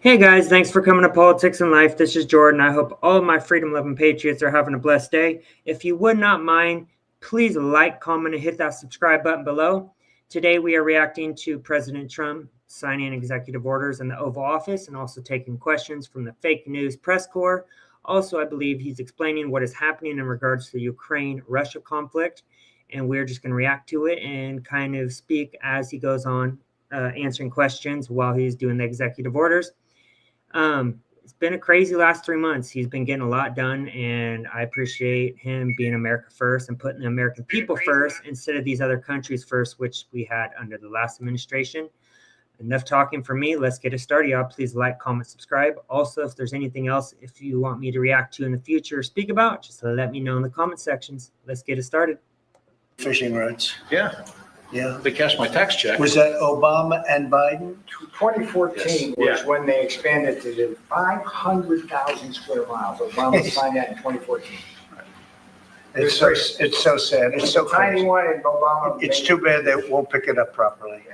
Hey guys, thanks for coming to Politics and Life. This is Jordan. I hope all of my freedom loving patriots are having a blessed day. If you would not mind, please like, comment, and hit that subscribe button below. Today we are reacting to President Trump signing executive orders in the Oval Office and also taking questions from the fake news press corps. Also, I believe he's explaining what is happening in regards to the Ukraine-Russia conflict, and we're just going to react to it and kind of speak as he goes on, answering questions while he's doing the executive orders. It's been a crazy last 3 months. He's been getting a lot done, and I appreciate him being America first and putting the American people first instead of these other countries first, which we had under the last administration. Enough talking for me. Let's get it started, y'all. Please like, comment, subscribe. Also, if there's anything else if you want me to react to in the future or speak about, just let me know in the comment sections. Let's get it started. Fishing rights. Yeah, Yeah. they cashed my tax check. Was that Obama and Biden? 2014 was when they expanded to the 500,000 square miles. Obama signed that in 2014. It's so sad. It's so Tiny crazy. one, and Obama. It's too bad they won't pick it up properly,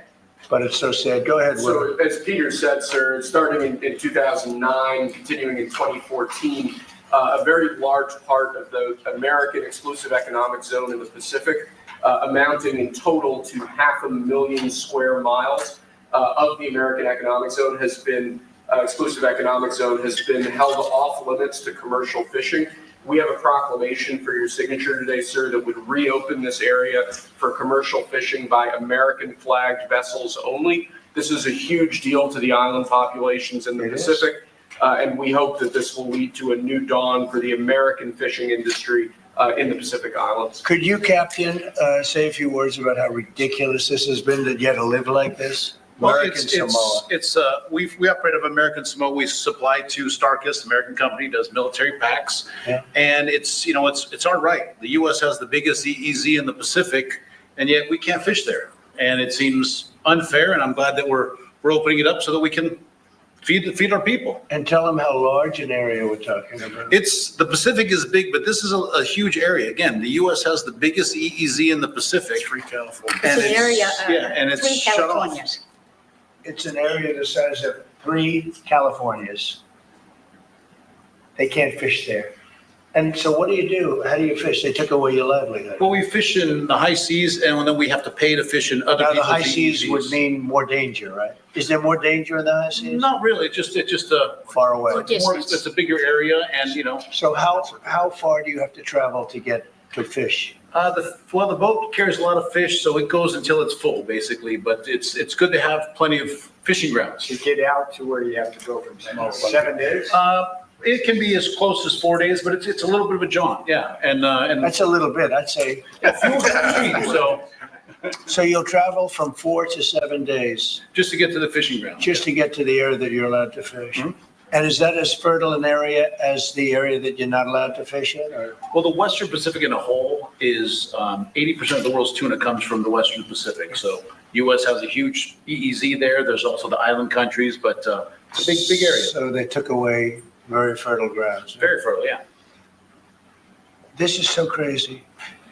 but it's so sad. Go ahead, Will. So as Peter said, sir, starting in 2009, continuing in 2014, a very large part of the American exclusive economic zone in the Pacific, amounting in total to 500,000 square miles of the American economic zone has been, exclusive economic zone has been held off limits to commercial fishing. We have a proclamation for your signature today, sir, that would reopen this area for commercial fishing by American flagged vessels only. This is a huge deal to the island populations in the Pacific. And we hope that this will lead to a new dawn for the American fishing industry in the Pacific Islands. Could you, Captain, say a few words about how ridiculous this has been to get to live like this? American Samoa. We operate out of American Samoa. We supply to Starkist, American company, does military packs. Yeah. And it's our right. The U.S. has the biggest EEZ in the Pacific, and yet we can't fish there. And it seems unfair, and I'm glad that we're opening it up so that we can feed our people. And tell them how large an area we're talking about. The Pacific is big, but this is a huge area. Again, the U.S. has the biggest EEZ in the Pacific. Free California. And It's an area, and it's three shut off. Californias. It's an area the size of 3 Californias. They can't fish there. And so what do? How do you fish? They took away your livelihood. Well, we fish in the high seas, and then we have to pay to fish in other Now, the people's high seas EEZs. would mean more danger, right? Is there more danger in the high seas? Not really. It's just a Far away. Or distance. it's a bigger area, and So how far do you have to travel to get to fish? the boat carries a lot of fish, so it goes until it's full, basically. But it's good to have plenty of fishing grounds. To get out to where you have to go from Samoa, 7 days? It can be as close as 4 days, but it's a little bit of a jaunt, yeah. And That's a little bit, I'd say. fuel's cheap, so So you'll travel from 4 to 7 days just to get to the fishing ground. just to get to the area that you're allowed to fish. Mhm. And is that as fertile an area as the area that you're not allowed to fish in, or? Well, the Western Pacific in a whole is 80% of the world's tuna comes from the Western Pacific. So U.S. has a huge EEZ there. There's also the island countries, but it's a big area. So they took away very fertile grounds. Very fertile, yeah. This is so crazy.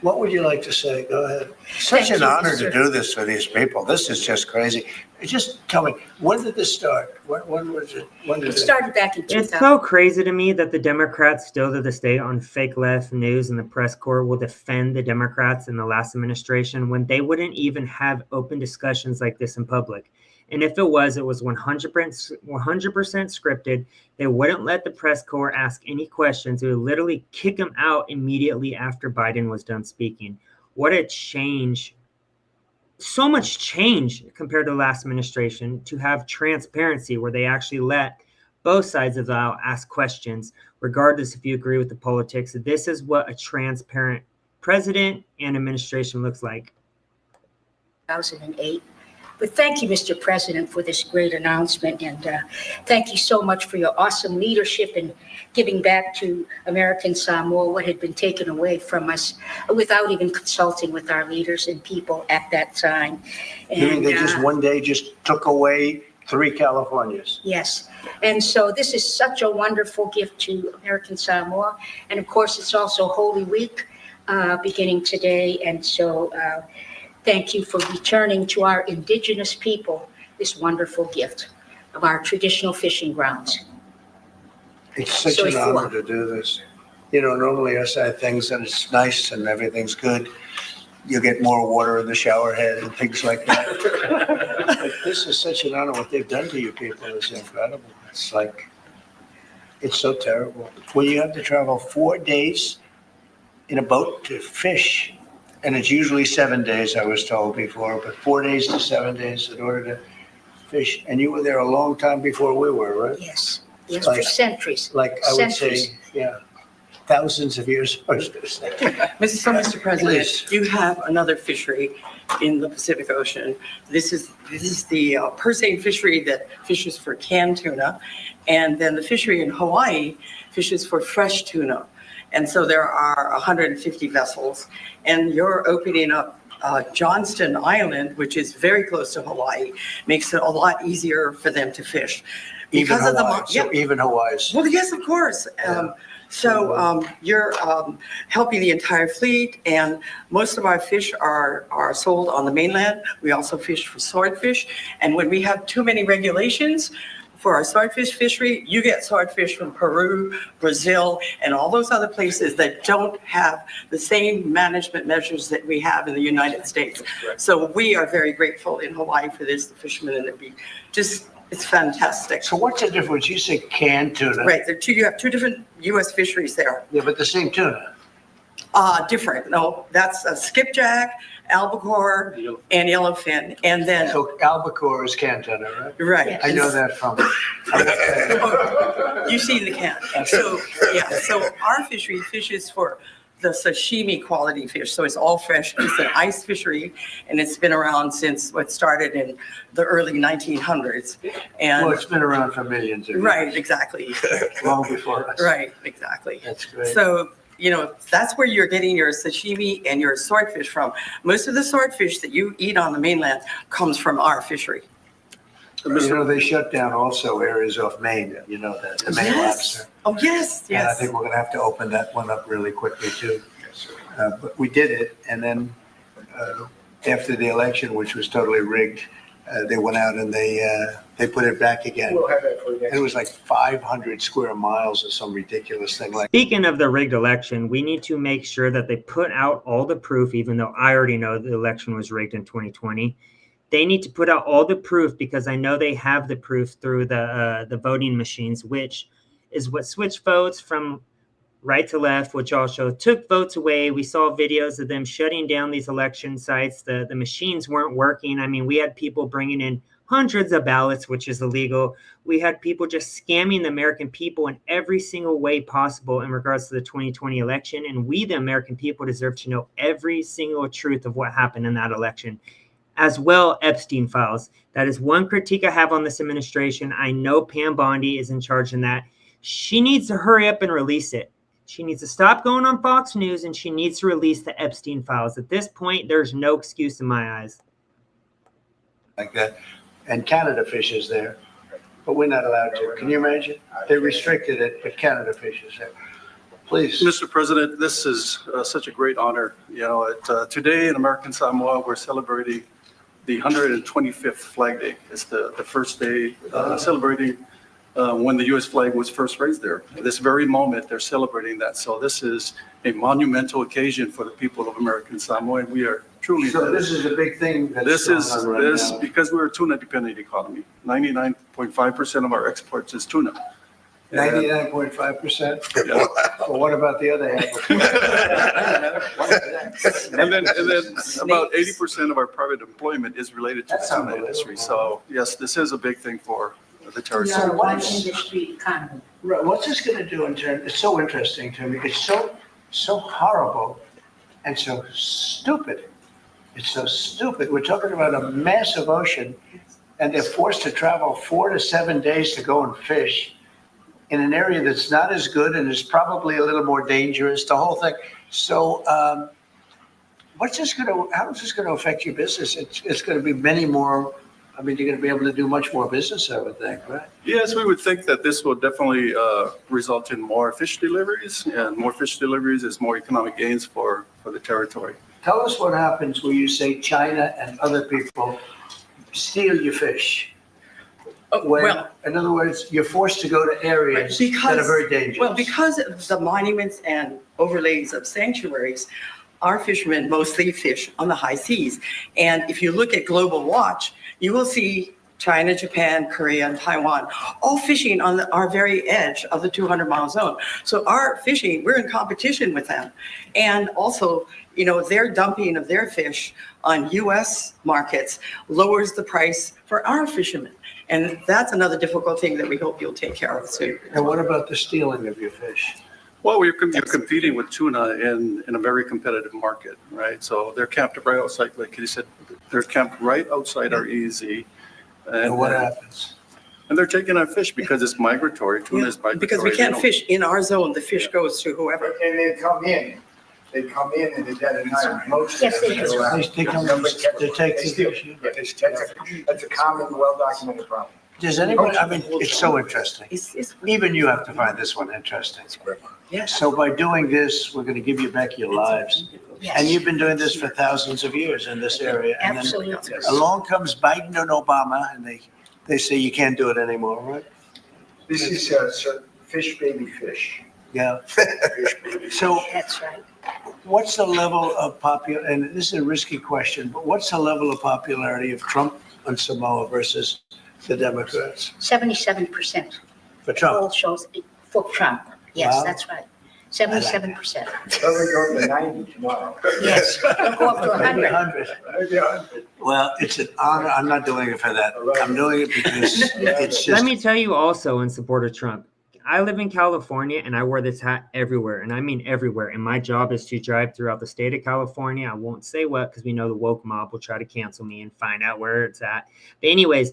What would you like to say? Go ahead. Such an honor to do this for these people. This is just crazy. Just tell me, when did this start? When was it? When did It started back in It's 2000. so crazy to me that the Democrats still to this day on fake left news and the press corps will defend the Democrats in the last administration when they wouldn't even have open discussions like this in public. And if it was 100% scripted. They wouldn't let the press corps ask any questions. They would literally kick them out immediately after Biden was done speaking. What a change. So much change compared to the last administration to have transparency where they actually let both sides of the aisle ask questions, regardless if you agree with the politics. This is what a transparent president and administration looks like. 2008. But thank you, Mr. President, for this great announcement. And thank you so much for your awesome leadership in giving back to American Samoa what had been taken away from us without even consulting with our leaders and people at that time. You mean And they just one day just took away 3 Californias? yes. And so this is such a wonderful gift to American Samoa. And of course, it's also Holy Week beginning today. And so thank you for returning to our indigenous people this wonderful gift. of our traditional fishing grounds. It's such So an if you honor want. to do this. You know, normally us have things and it's nice and everything's good. You get more water in the shower head and things like that. But this is such an honor. What they've done to you people is incredible. It's like, it's so terrible. When you have to travel 4 days in a boat to fish, and it's usually 7 days, I was told before, but 4 days to 7 days in order to fish. And you were there a long time before we were, right? Yes, yes, for centuries. Like I would Centuries. say, yeah, thousands of years. I was gonna say. Mr. President, Please. you have another fishery in the Pacific Ocean. This is the Persane fishery that fishes for canned tuna. And then the fishery in Hawaii fishes for fresh tuna. And so there are 150 vessels. And you're opening up Johnston Island, which is very close to Hawaii, makes it a lot easier for them to fish. Even Because of the, Hawaii, so even Hawaii's. well, yes, of course. You're helping the entire fleet, and most of our fish are sold on the mainland. We also fish for swordfish, and when we have too many regulations for our swordfish fishery, you get swordfish from Peru, Brazil, and all those other places that don't have the same management measures that we have in the United States. So we are very grateful in Hawaii for this, the fishermen, and it's fantastic. So what's the difference? You say canned tuna. Right, you have two different U.S. fisheries there. Yeah, but the same tuna. Different, no, that's a skipjack, albacore, and yellowfin, and then, So albacore is canned tuna, right? right. I know that from. You see the can. So, yeah, so our fishery fishes for the sashimi quality fish, so it's all fresh. It's an ice fishery, and it's been around since what started in the early 1900s. Well, And, it's been around for millions of years. right, exactly, Long before us. right, exactly. That's great. So, that's where you're getting your sashimi and your swordfish from. Most of the swordfish that you eat on the mainland comes from our fishery. You know, they shut down also areas off Maine, you know that, the Maine lobster. Oh, yes, And I yes. think we're gonna have to open that one up really quickly too. But we did it, and then after the election, which was totally rigged, they went out and they put it back again. We'll have that for you next And it was like 500 square miles or some ridiculous thing like. Speaking of the rigged election, we need to make sure that they put out all the proof, even though I already know the election was rigged in 2020. They need to put out all the proof because I know they have the proof through the voting machines, which is what switched votes from right to left, which also took votes away. We saw videos of them shutting down these election sites. The machines weren't working. I mean, we had people bringing in hundreds of ballots, which is illegal. We had people just scamming the American people in every single way possible in regards to the 2020 election. And we, the American people, deserve to know every single truth of what happened in that election. As well, Epstein files. That is one critique I have on this administration. I know Pam Bondi is in charge in that. She needs to hurry up and release it. She needs to stop going on Fox News, and she needs to release the Epstein files. At this point, there's no excuse in my eyes. Like that. And Canada fishes there, but we're not allowed to. Can you imagine? They restricted it, but Canada fishes there. Please. Mr. President, this is such a great honor. Today in American Samoa, we're celebrating the 125th Flag Day. It's the first day celebrating when the U.S. flag was first raised there. At this very moment, they're celebrating that. So this is a monumental occasion for the people of American Samoa, and we are truly. So this is a big thing that's This going is on right now. because we're a tuna-dependent economy. 99.5% of our exports is tuna. 99.5%? Yeah. Well, what about the other half? And then about 80% of our private employment is related to That's the tuna industry. So yes, this is a big thing for the territory. We are a one industry economy. Right, what's this gonna do in terms, it's so interesting to me, it's so horrible and so stupid. It's so stupid. We're talking about a massive ocean and they're forced to travel 4 to 7 days to go and fish in an area that's not as good and is probably a little more dangerous, the whole thing. So, how is this gonna affect your business? It's gonna be many more, I mean, you're gonna be able to do much more business, I would think, right? Yes, we would think that this will definitely result in more fish deliveries, and more fish deliveries is more economic gains for the territory. Tell us what happens where you say China and other people steal your fish. when, Well, in other words, you're forced to go to areas that are Because- very dangerous? well, because of the monuments and overlays of sanctuaries, our fishermen mostly fish on the high seas. And if you look at Global Watch, you will see China, Japan, Korea, and Taiwan all fishing on our very edge of the 200-mile zone. So our fishing, we're in competition with them. And also, their dumping of their fish on U.S. markets lowers the price for our fishermen. And that's another difficult thing that we hope you'll take care of soon. And what about the stealing of your fish? Well, you're competing with tuna in a very competitive market, right? So they're camped right outside, like you said, they're camped right outside our EEZ. And what happens? And they're taking our fish because it's migratory. Tuna is migratory. Because we They can't don't- fish in our zone, the fish goes to whoever. And they come in in the dead of night, most of Yes, them. they do. go out. They come, they take the fish. That's a common, well-documented problem. Does anybody, I mean, it's so interesting. It's, Even you have to find this one interesting. yes. So by doing this, we're going to give you back your lives. And you've been doing this for thousands of years in this area. And then Absolutely. along comes Biden and Obama, and they say you can't do it anymore, right? This is fish, baby fish. Yeah. Fish, baby. So That's right. what's the level of and this is a risky question, but what's the level of popularity of Trump on Samoa versus the Democrats? 77%. For Trump? Poll shows for Trump. Yes, Wow. that's right. 77%. Probably go to 90 tomorrow. Yes, they'll go up to 100. 100. Maybe 100. Well, it's an honor. I'm not doing it for that. I'm doing it because it's Let just, me tell you also in support of Trump. I live in California and I wear this hat everywhere. And I mean everywhere. And my job is to drive throughout the state of California. I won't say what because we know the woke mob will try to cancel me and find out where it's at. But anyways,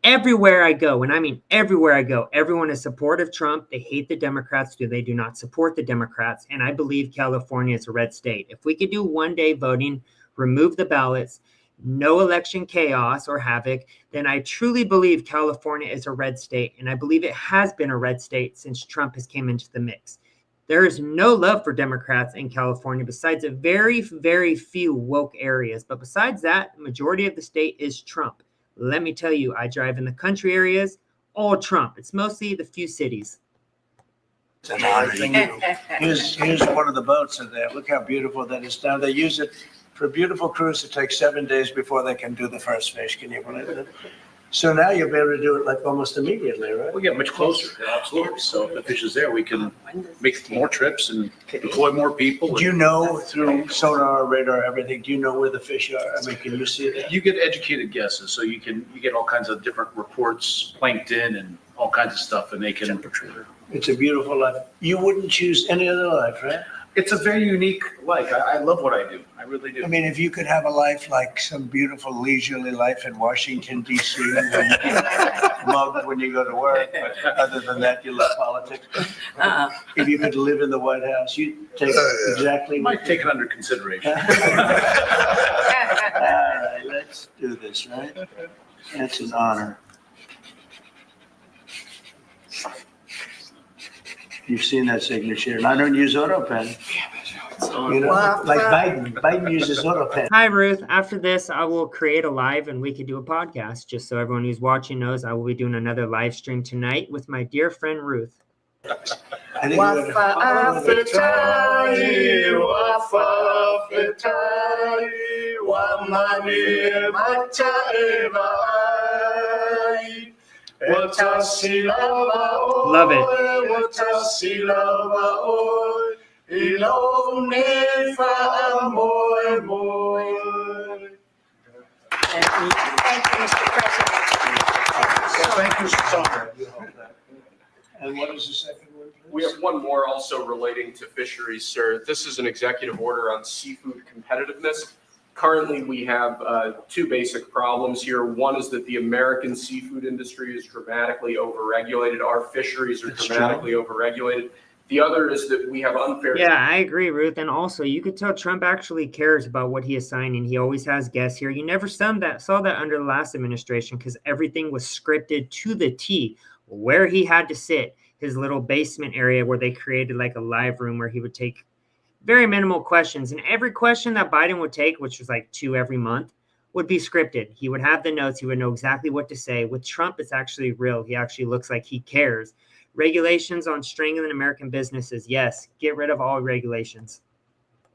everywhere I go, and I mean everywhere I go, everyone is supportive of Trump. They hate the Democrats. They do not support the Democrats. And I believe California is a red state. If we could do one-day voting, remove the ballots, no election chaos or havoc, then I truly believe California is a red state. And I believe it has been a red state since Trump has came into the mix. There is no love for Democrats in California besides a very, very few woke areas. But besides that, the majority of the state is Trump. Let me tell you, I drive in the country areas, all Trump. It's mostly the few cities. it's an honor. Here's one of the boats in there. Look how beautiful that is down. They use it for a beautiful cruise. It takes 7 days before they can do the first fish. Can you believe it? So now you'll be able to do it like almost immediately, right? We get much closer, absolutely. So if the fish is there, we can make more trips and deploy more people. Do you know through sonar, radar, everything, do you know where the fish are? I mean, can you see it? You get educated guesses, so you get all kinds of different reports, plankton and all kinds of stuff, and they can. It's a beautiful life. You wouldn't choose any other life, right? It's a very unique life. I love what I do. I really do. I mean, if you could have a life like some beautiful leisurely life in Washington, D.C., where you get mugged when you go to work, but other than that, you love politics. If you could live in the White House, you'd take exactly. Might take it under consideration. All right, let's do this, right? That's an honor. You've seen that signature, and I don't use AutoPen. You know, like Biden. Biden uses AutoPen. Hi, Ruth. After this, I will create a live and we could do a podcast. Just so everyone who's watching knows, I will be doing another live stream tonight with my dear friend Ruth. I think we're Love it. Thank you, Mr. President. Thank you, Susanna. And what is the second one, please? We have one more also relating to fisheries, sir. This is an executive order on seafood competitiveness. Currently, we have two basic problems here. One is that the American seafood industry is dramatically overregulated. Our fisheries are That's dramatically overregulated. The other is that we have unfair. Yeah, I agree, Ruth. And also, you could tell Trump actually cares about what he is signing. He always has guests here. You never saw that under the last administration because everything was scripted to the T. Where he had to sit, his little basement area where they created like a live room where he would take very minimal questions. And every question that Biden would take, which was like 2 every month, would be scripted. He would have the notes. He would know exactly what to say. With Trump, it's actually real. He actually looks like he cares. Regulations on strangling American businesses. Yes, get rid of all regulations.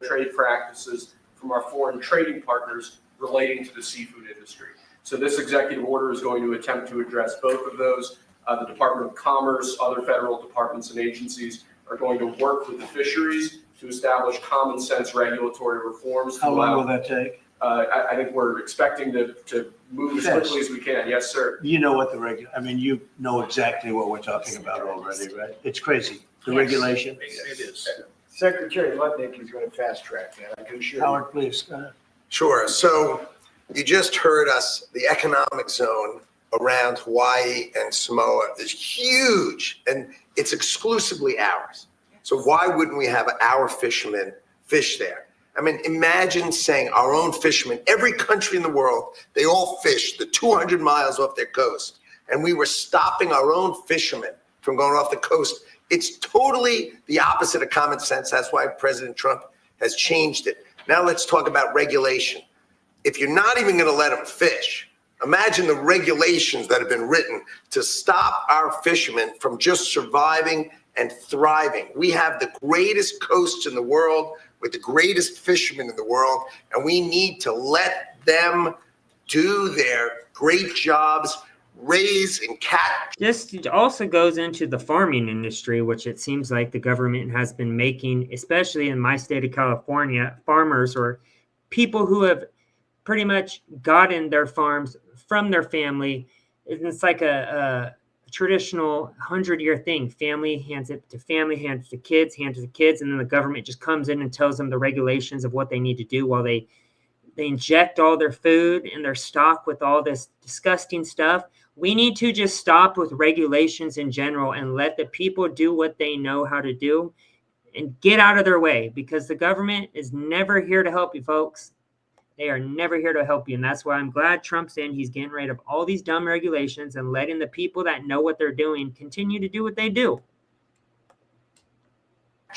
Trade practices from our foreign trading partners relating to the seafood industry. So this executive order is going to attempt to address both of those. The Department of Commerce, other federal departments and agencies are going to work with the fisheries to establish common sense regulatory reforms. How long will that take? I think we're expecting to move as quickly as we can. Yes, sir. You know what you know exactly what we're talking about already, right? It's crazy. The Yes. regulation. It is. Secretary Lutnick is going to fast track that, I can assure you. Howard, please. Go ahead. Sure. So you just heard us, the economic zone around Hawaii and Samoa is huge and it's exclusively ours. So why wouldn't we have our fishermen fish there? I mean, imagine saying our own fishermen, every country in the world, they all fish the 200 miles off their coast. And we were stopping our own fishermen from going off the coast. It's totally the opposite of common sense. That's why President Trump has changed it. Now let's talk about regulation. If you're not even going to let them fish, imagine the regulations that have been written to stop our fishermen from just surviving and thriving. We have the greatest coasts in the world with the greatest fishermen in the world, and we need to let them do their great jobs, raise and catch. This also goes into the farming industry, which it seems like the government has been making, especially in my state of California, farmers or people who have pretty much gotten their farms from their family. It's like a traditional 100-year thing. Family hands it to family, hands it to kids, hands it to kids, and then the government just comes in and tells them the regulations of what they need to do while they inject all their food and their stock with all this disgusting stuff. We need to just stop with regulations in general and let the people do what they know how to do and get out of their way, because the government is never here to help you, folks. They are never here to help you. And that's why I'm glad Trump's in. He's getting rid of all these dumb regulations and letting the people that know what they're doing continue to do what they do.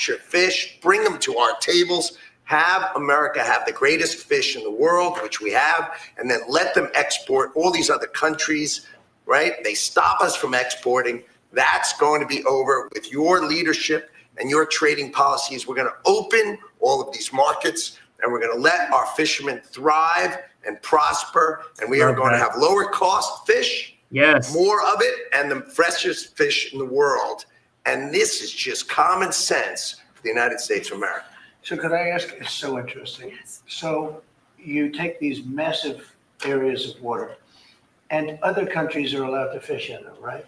Your fish, bring them to our tables, have America have the greatest fish in the world, which we have, and then let them export all these other countries, right? They stop us from exporting. That's going to be over with your leadership and your trading policies. We're going to open all of these markets, and we're going to let our fishermen thrive and prosper, and we are going to have lower cost fish, Yes. more of it, and the freshest fish in the world. And this is just common sense for the United States of America. So could I ask, it's so interesting. So you take these massive areas of water and other countries are allowed to fish in them, right?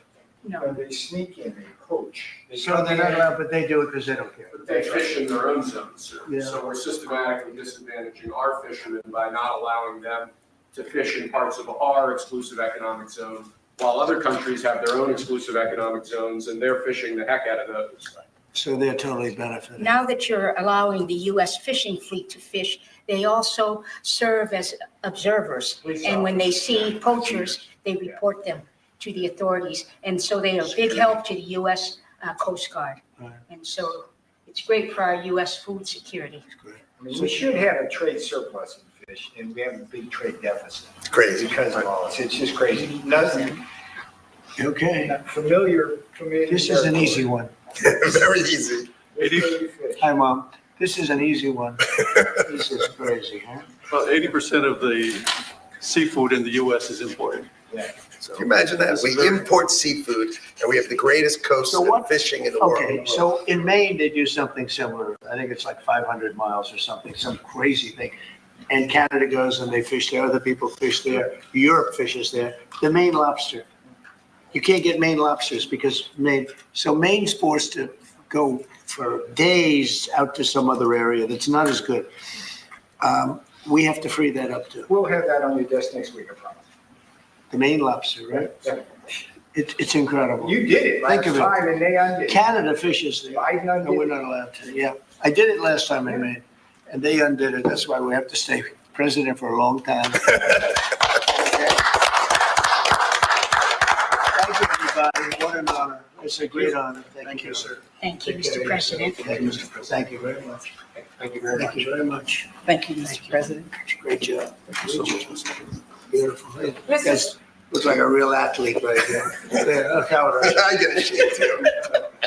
No, they sneak in, they poach. So they're not allowed, but they do it because they don't care. They fish in their own zones, sir. Yeah. So we're systematically disadvantaging our fishermen by not allowing them to fish in parts of our exclusive economic zone, while other countries have their own exclusive economic zones and they're fishing the heck out of those. So they're totally benefiting. Now that you're allowing the U.S. fishing fleet to fish, they also serve as observers. And when they see poachers, they report them to the authorities. And so they are a big help to the U.S. Coast Guard. Right. And so it's great for our U.S. food security. I mean, we should have a trade surplus in fish, and we have a big trade deficit It's crazy. because of all this. It's just crazy. Nothing Okay, familiar. this is an easy one. Very easy. Hi, Mom. This is an easy one. This is crazy, huh? Well, 80% of the seafood in the U.S. is imported. Yeah. Can you imagine that? We import seafood and we have the greatest coast So of what- fishing in the Okay, world. so in Maine, they do something similar. I think it's like 500 miles or something, some crazy thing. And Canada goes and they fish there, other people fish there, Europe fishes there. The Maine lobster. You can't get Maine lobsters because Maine's forced to go for days out to some other area that's not as good. We have to free that up too. We'll have that on your desk next week, I promise. The Maine lobster, right? Yeah. It's incredible. You did it Think last of it. time and they undid it. Canada fishes there. Biden No, we're undid not it. allowed to, yeah. I did it last time in Maine, and they undid it. That's why we have to stay president for a long time. Thank you, everybody. What an honor. It's a great honor. Thank you, sir. Thank you, Take care Mr. of President. yourself. Thank you very much. Thank you very Thank you very much. Thank you, Mr. President. Great job. Beautiful. You guys look like a real athlete right there. There, look how it I get a shake too.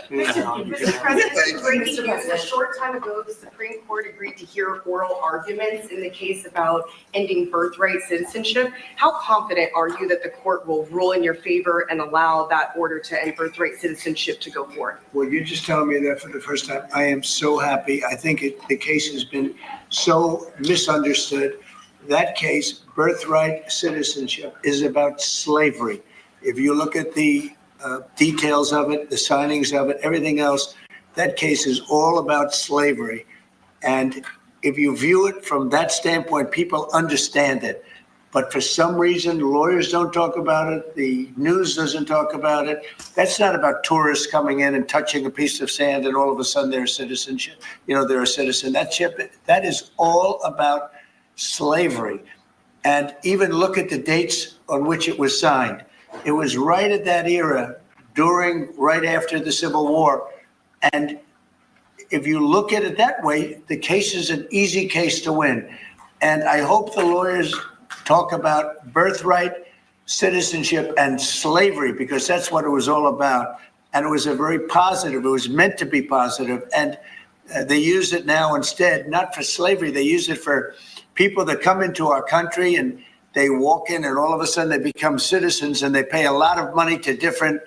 Mr. President, Thank breaking you. news, a short time ago, the Supreme Court agreed to hear oral arguments in the case about ending birthright citizenship. How confident are you that the court will rule in your favor and allow that order to end birthright citizenship to go forward? Well, you're just telling me that for the first time. I am so happy. I think the case has been so misunderstood. That case, birthright citizenship, is about slavery. If you look at the details of it, the signings of it, everything else, that case is all about slavery. And if you view it from that standpoint, people understand it. But for some reason, lawyers don't talk about it. The news doesn't talk about it. That's not about tourists coming in and touching a piece of sand and all of a sudden they're a citizenship. They're a citizen. That is all about slavery. And even look at the dates on which it was signed. It was right at that era, right after the Civil War. And if you look at it that way, the case is an easy case to win. And I hope the lawyers talk about birthright, citizenship, and slavery, because that's what it was all about. And it was it was meant to be positive. And they use it now instead, not for slavery, they use it for people that come into our country and they walk in and all of a sudden they become citizens and they pay a lot of money to different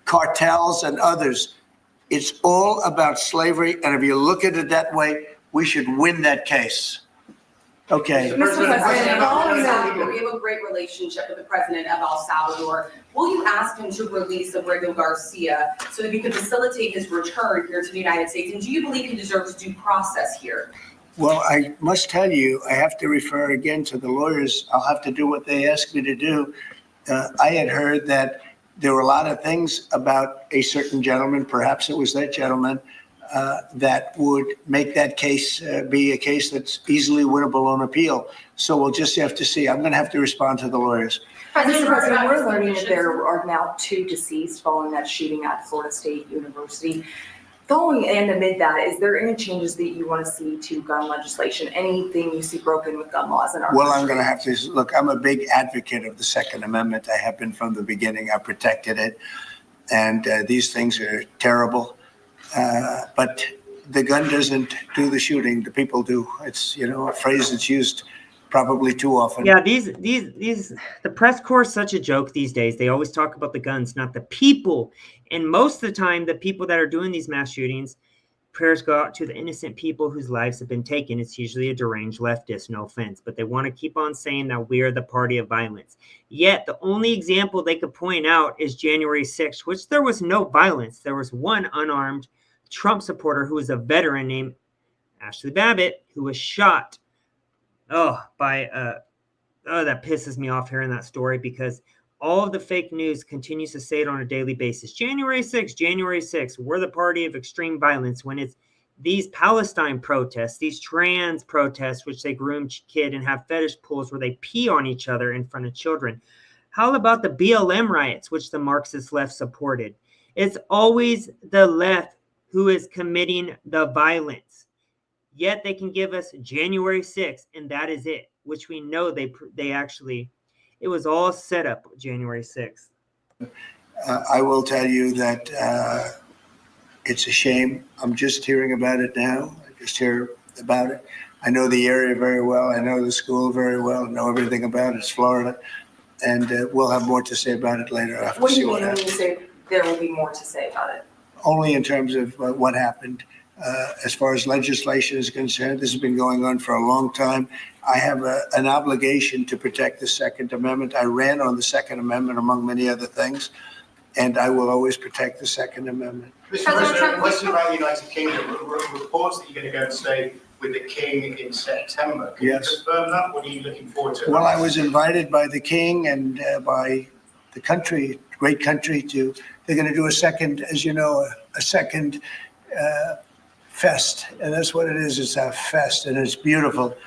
cartels and others. It's all about slavery. And if you look at it that way, we should win that case. Okay. Mr. President, following that, we have a great relationship with the president of El Salvador. Will you ask him to release Abrego Garcia so that we can facilitate his return here to the United States? And do you believe he deserves due process here? Well, I must tell you, I have to refer again to the lawyers. I'll have to do what they asked me to do. I had heard that there were a lot of things about a certain gentleman, perhaps it was that gentleman, that would make that case be a case that's easily winnable on appeal. So we'll just have to see. I'm going to have to respond to the lawyers. Mr. President, we're learning that there are now 2 deceased following that shooting at Florida State University. Following and amid that, is there any changes that you want to see to gun legislation? Anything you see broken with gun laws in our Well, country? I'm going to have to look. I'm a big advocate of the Second Amendment. I have been from the beginning. I protected it. And these things are terrible. But the gun doesn't do the shooting. The people do. It's, a phrase that's used probably too often. Yeah, the press corps is such a joke these days. They always talk about the guns, not the people. And most of the time, the people that are doing these mass shootings, prayers go out to the innocent people whose lives have been taken. It's usually a deranged leftist, no offense, but they want to keep on saying that we are the party of violence. Yet the only example they could point out is January 6th, which there was no violence. There was one unarmed Trump supporter who was a veteran named Ashley Babbitt, who was shot. That pisses me off hearing that story, because all of the fake news continues to say it on a daily basis. January 6th, we're the party of extreme violence, when it's these Palestine protests, these trans protests, which they groom kid and have fetish pools where they pee on each other in front of children. How about the BLM riots, which the Marxist left supported? It's always the left who is committing the violence. Yet they can give us January 6th, and that is it, which we know they actually, it was all set up January 6th. I will tell you that it's a shame. I'm just hearing about it now. I just hear about it. I know the area very well. I know the school very well. I know everything about it. It's Florida. And we'll have more to say about it later. I'll have to What do see you what mean when you happens. say there will be more to say about it? Only in terms of what happened. As far as legislation is concerned, this has been going on for a long time. I have an obligation to protect the Second Amendment. I ran on the Second Amendment, among many other things, and I will always protect the Second Amendment. Mr. President, question about the United Kingdom. Reports that you're going to go and stay with the King in September. Can Yes. you confirm that? What are you looking forward to? Well, I was invited by the King and by the country, great country, they're going to do a second, as you know, a second fest. And that's what it is. It's a fest, and it's beautiful.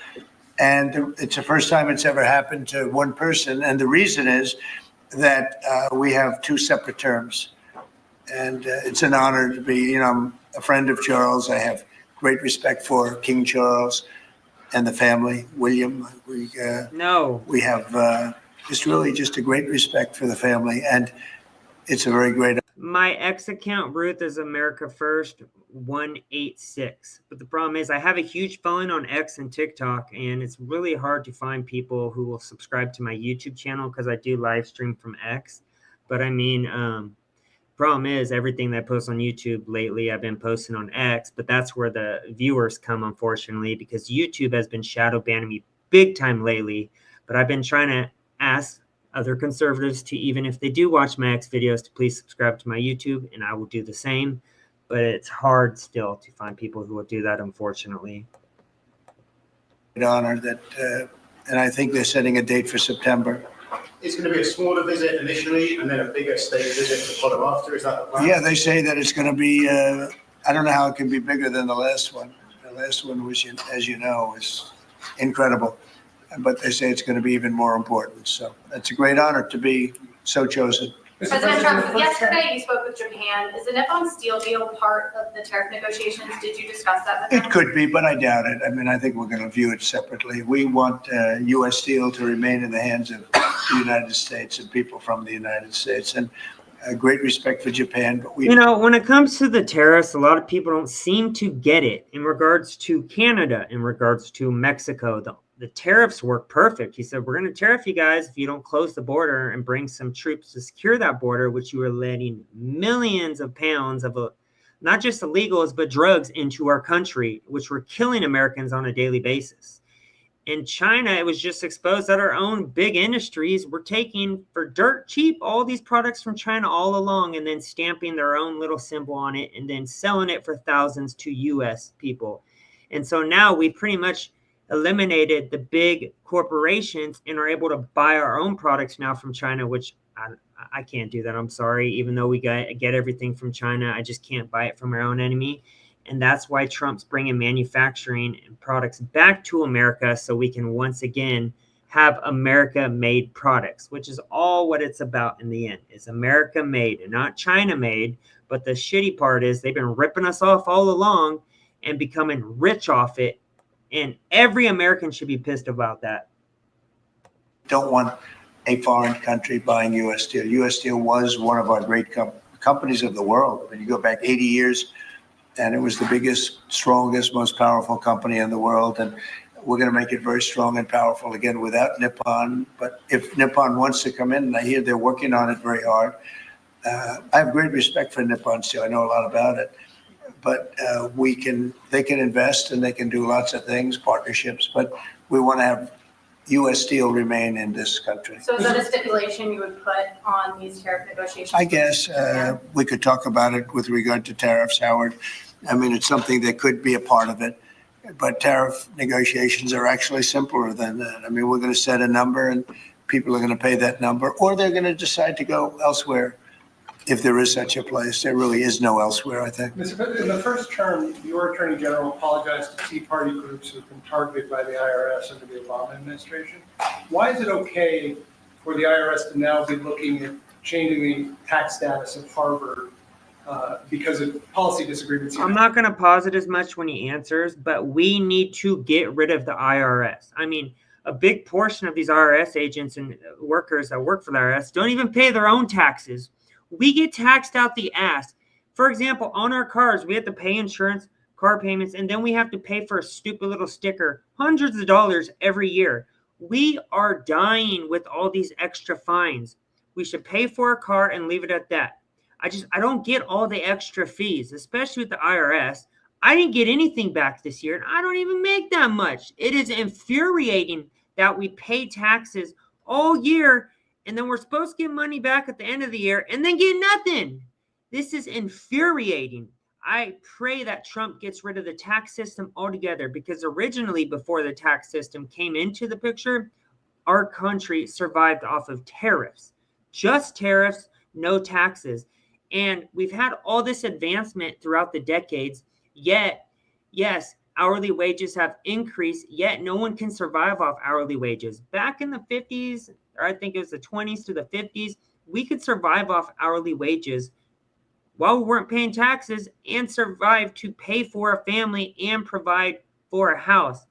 And it's the first time it's ever happened to one person. And the reason is that we have 2 separate terms. And it's an honor to be, I'm a friend of Charles. I have great respect for King Charles and the family, William. We have just a great respect for the family, and it's a very great. My X account, Ruth, is America First 186. But the problem is I have a huge following on X and TikTok, and it's really hard to find people who will subscribe to my YouTube channel because I do live stream from X. But I mean, problem is everything that I post on YouTube lately, I've been posting on X, but that's where the viewers come, unfortunately, because YouTube has been shadow banning me big time lately. But I've been trying to ask other conservatives to, even if they do watch my X videos, to please subscribe to my YouTube, and I will do the same. But it's hard still to find people who will do that, unfortunately. Honor that, and I think they're setting a date for September. It's going to be a smaller visit initially and then a bigger state visit to follow after. Is that the plan? Yeah, they say that it's going to be, I don't know how it can be bigger than the last one. The last one was, as you know, is incredible. But they say it's going to be even more important. So it's a great honor to be so chosen. President Trump, yesterday you spoke with Japan. Is the Nippon Steel deal part of the tariff negotiations? Did you discuss that with them? It could be, but I doubt it. I mean, I think we're going to view it separately. We want U.S. Steel to remain in the hands of the United States and people from the United States. And great respect for Japan. But when it comes to the tariffs, a lot of people don't seem to get it in regards to Canada, in regards to Mexico. The tariffs work perfect. He said, we're going to tariff you guys if you don't close the border and bring some troops to secure that border, which you are letting millions of pounds of not just illegals, but drugs into our country, which were killing Americans on a daily basis. In China, it was just exposed that our own big industries were taking for dirt cheap all these products from China all along and then stamping their own little symbol on it and then selling it for thousands to U.S. people. And so now we pretty much eliminated the big corporations and are able to buy our own products now from China, which I can't do that. I'm sorry. Even though we get everything from China, I just can't buy it from our own enemy. And that's why Trump's bringing manufacturing and products back to America so we can once again have America-made products, which is all what it's about in the end. It's America-made and not China-made. But the shitty part is they've been ripping us off all along and becoming rich off it. And every American should be pissed about that. Don't want a foreign country buying U.S. Steel. U.S. Steel was one of our great companies of the world. When you go back 80 years, and it was the biggest, strongest, most powerful company in the world. And we're going to make it very strong and powerful again without Nippon. But if Nippon wants to come in, and I hear they're working on it very hard, I have great respect for Nippon Steel. I know a lot about it. But they can invest and they can do lots of things, partnerships, but we want to have U.S. Steel remain in this country. So is that a stipulation you would put on these tariff negotiations? I guess we could talk about it with regard to tariffs, Howard. I mean, it's something that could be a part of it, but tariff negotiations are actually simpler than that. I mean, we're going to set a number and people are going to pay that number, or they're going to decide to go elsewhere. If there is such a place, there really is no elsewhere, I think. Mr. President, in the first term, your Attorney General apologized to Tea Party groups who've been targeted by the IRS under the Obama administration. Why is it okay for the IRS to now be looking at changing the tax status of Harvard because of policy disagreements? I'm not going to pause it as much when he answers, but we need to get rid of the IRS. I mean, a big portion of these IRS agents and workers that work for the IRS don't even pay their own taxes. We get taxed out the ass. For example, on our cars, we have to pay insurance, car payments, and then we have to pay for a stupid little sticker, hundreds of dollars every year. We are dying with all these extra fines. We should pay for a car and leave it at that. I don't get all the extra fees, especially with the IRS. I didn't get anything back this year, and I don't even make that much. It is infuriating that we pay taxes all year, and then we're supposed to get money back at the end of the year and then get nothing. This is infuriating. I pray that Trump gets rid of the tax system altogether, because originally, before the tax system came into the picture, our country survived off of tariffs. Just tariffs, no taxes. And we've had all this advancement throughout the decades, yet, yes, hourly wages have increased, yet no one can survive off hourly wages. Back in the 50s, or I think it was the 20s to the 50s, we could survive off hourly wages while we weren't paying taxes and survived to pay for a family and provide for a house,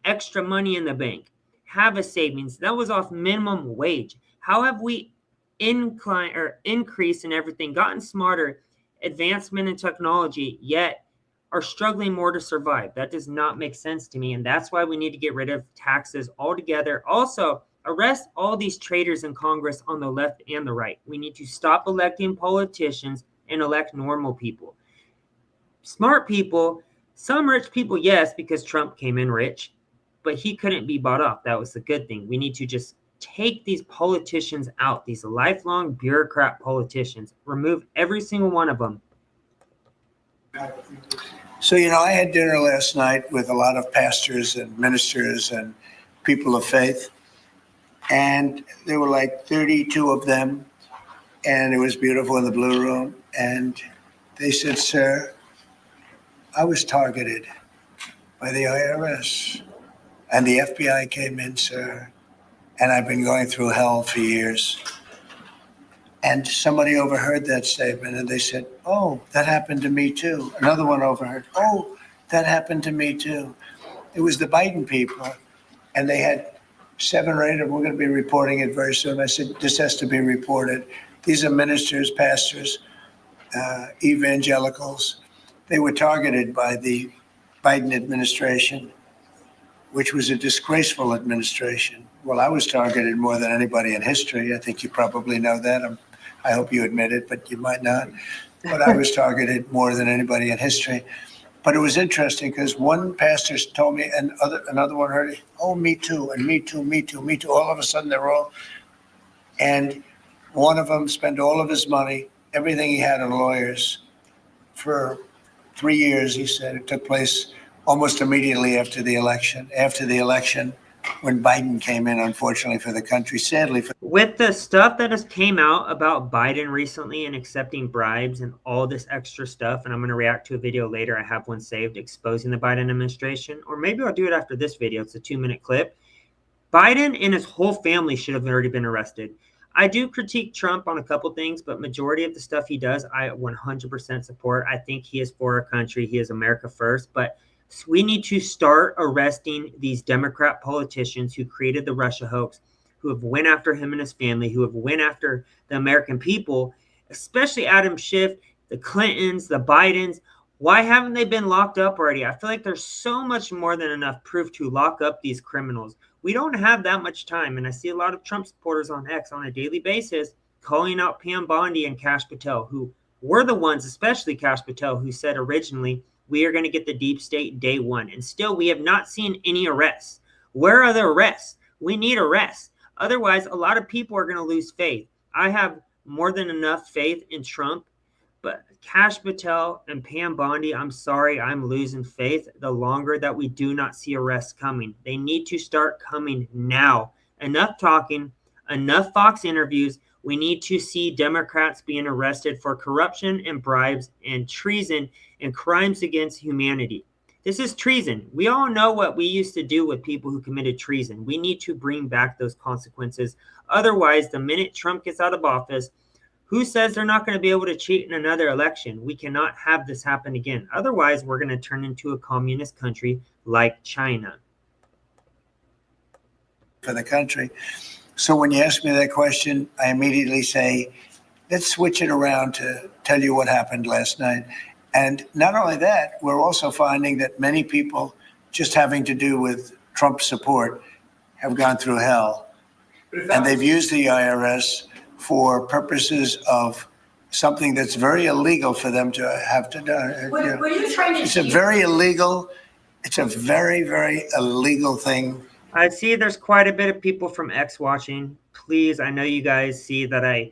extra money in the bank, have a savings. That was off minimum wage. How have we increased in everything, gotten smarter, advancement in technology, yet are struggling more to survive? That does not make sense to me, and that's why we need to get rid of taxes altogether. Also, arrest all these traitors in Congress on the left and the right. We need to stop electing politicians and elect normal people. Smart people, some rich people, yes, because Trump came in rich, but he couldn't be bought off. That was the good thing. We need to just take these politicians out, these lifelong bureaucrat politicians, remove every single one of them. So, I had dinner last night with a lot of pastors and ministers and people of faith, and there were like 32 of them, and it was beautiful in the Blue Room, and they said, "Sir, I was targeted by the IRS, and the FBI came in, sir, and I've been going through hell for years." And somebody overheard that statement, and they said, "Oh, that happened to me too." Another one overheard, "Oh, that happened to me too." It was the Biden people, and they had 7 or 8 of them. We're going to be reporting it very soon. I said, this has to be reported. These are ministers, pastors, evangelicals. They were targeted by the Biden administration, which was a disgraceful administration. Well, I was targeted more than anybody in history. I think you probably know that. I hope you admit it, but you might not. But I was targeted more than anybody in history. But it was interesting because one pastor told me, and another one heard it, "Oh, me too, and me too, me too, me too." All of a sudden, they're all, and one of them spent all of his money, everything he had on lawyers, for 3 years. He said it took place almost immediately after the election. After the election, when Biden came in, unfortunately for the country, sadly. With the stuff that has came out about Biden recently and accepting bribes and all this extra stuff, and I'm going to react to a video later. I have one saved exposing the Biden administration, or maybe I'll do it after this video. It's a 2-minute clip. Biden and his whole family should have already been arrested. I do critique Trump on a couple things, but majority of the stuff he does, I 100% support. I think he is for our country. He is America first, but we need to start arresting these Democrat politicians who created the Russia hoax, who have went after him and his family, who have went after the American people, especially Adam Schiff, the Clintons, the Bidens. Why haven't they been locked up already? I feel like there's so much more than enough proof to lock up these criminals. We don't have that much time, and I see a lot of Trump supporters on X on a daily basis calling out Pam Bondi and Kash Patel, who were the ones, especially Kash Patel, who said originally, we are going to get the deep state day one. And still, we have not seen any arrests. Where are the arrests? We need arrests. Otherwise, a lot of people are going to lose faith. I have more than enough faith in Trump, but Kash Patel and Pam Bondi, I'm sorry, I'm losing faith the longer that we do not see arrests coming. They need to start coming now. Enough talking, enough Fox interviews. We need to see Democrats being arrested for corruption and bribes and treason and crimes against humanity. This is treason. We all know what we used to do with people who committed treason. We need to bring back those consequences. Otherwise, the minute Trump gets out of office, who says they're not going to be able to cheat in another election? We cannot have this happen again. Otherwise, we're going to turn into a communist country like China. For the country. So when you ask me that question, I immediately say, let's switch it around to tell you what happened last night. And not only that, we're also finding that many people just having to do with Trump support have gone through hell. And they've used the IRS for purposes of something that's very illegal for them to have to do. Were you trying to It's a very illegal, it's a very, very illegal thing. I see there's quite a bit of people from X watching. Please, I know you guys see that I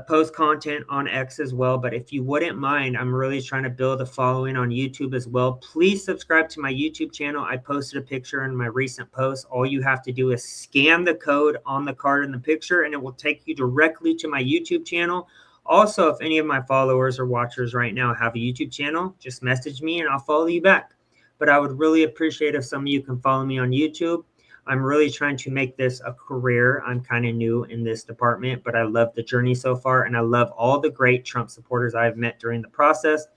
post content on X as well, but if you wouldn't mind, I'm really trying to build a following on YouTube as well. Please subscribe to my YouTube channel. I posted a picture in my recent post. All you have to do is scan the code on the card in the picture, and it will take you directly to my YouTube channel. Also, if any of my followers or watchers right now have a YouTube channel, just message me and I'll follow you back. But I would really appreciate if some of you can follow me on YouTube. I'm really trying to make this a career. I'm kind of new in this department, but I love the journey so far, and I love all the great Trump supporters I've met during the process.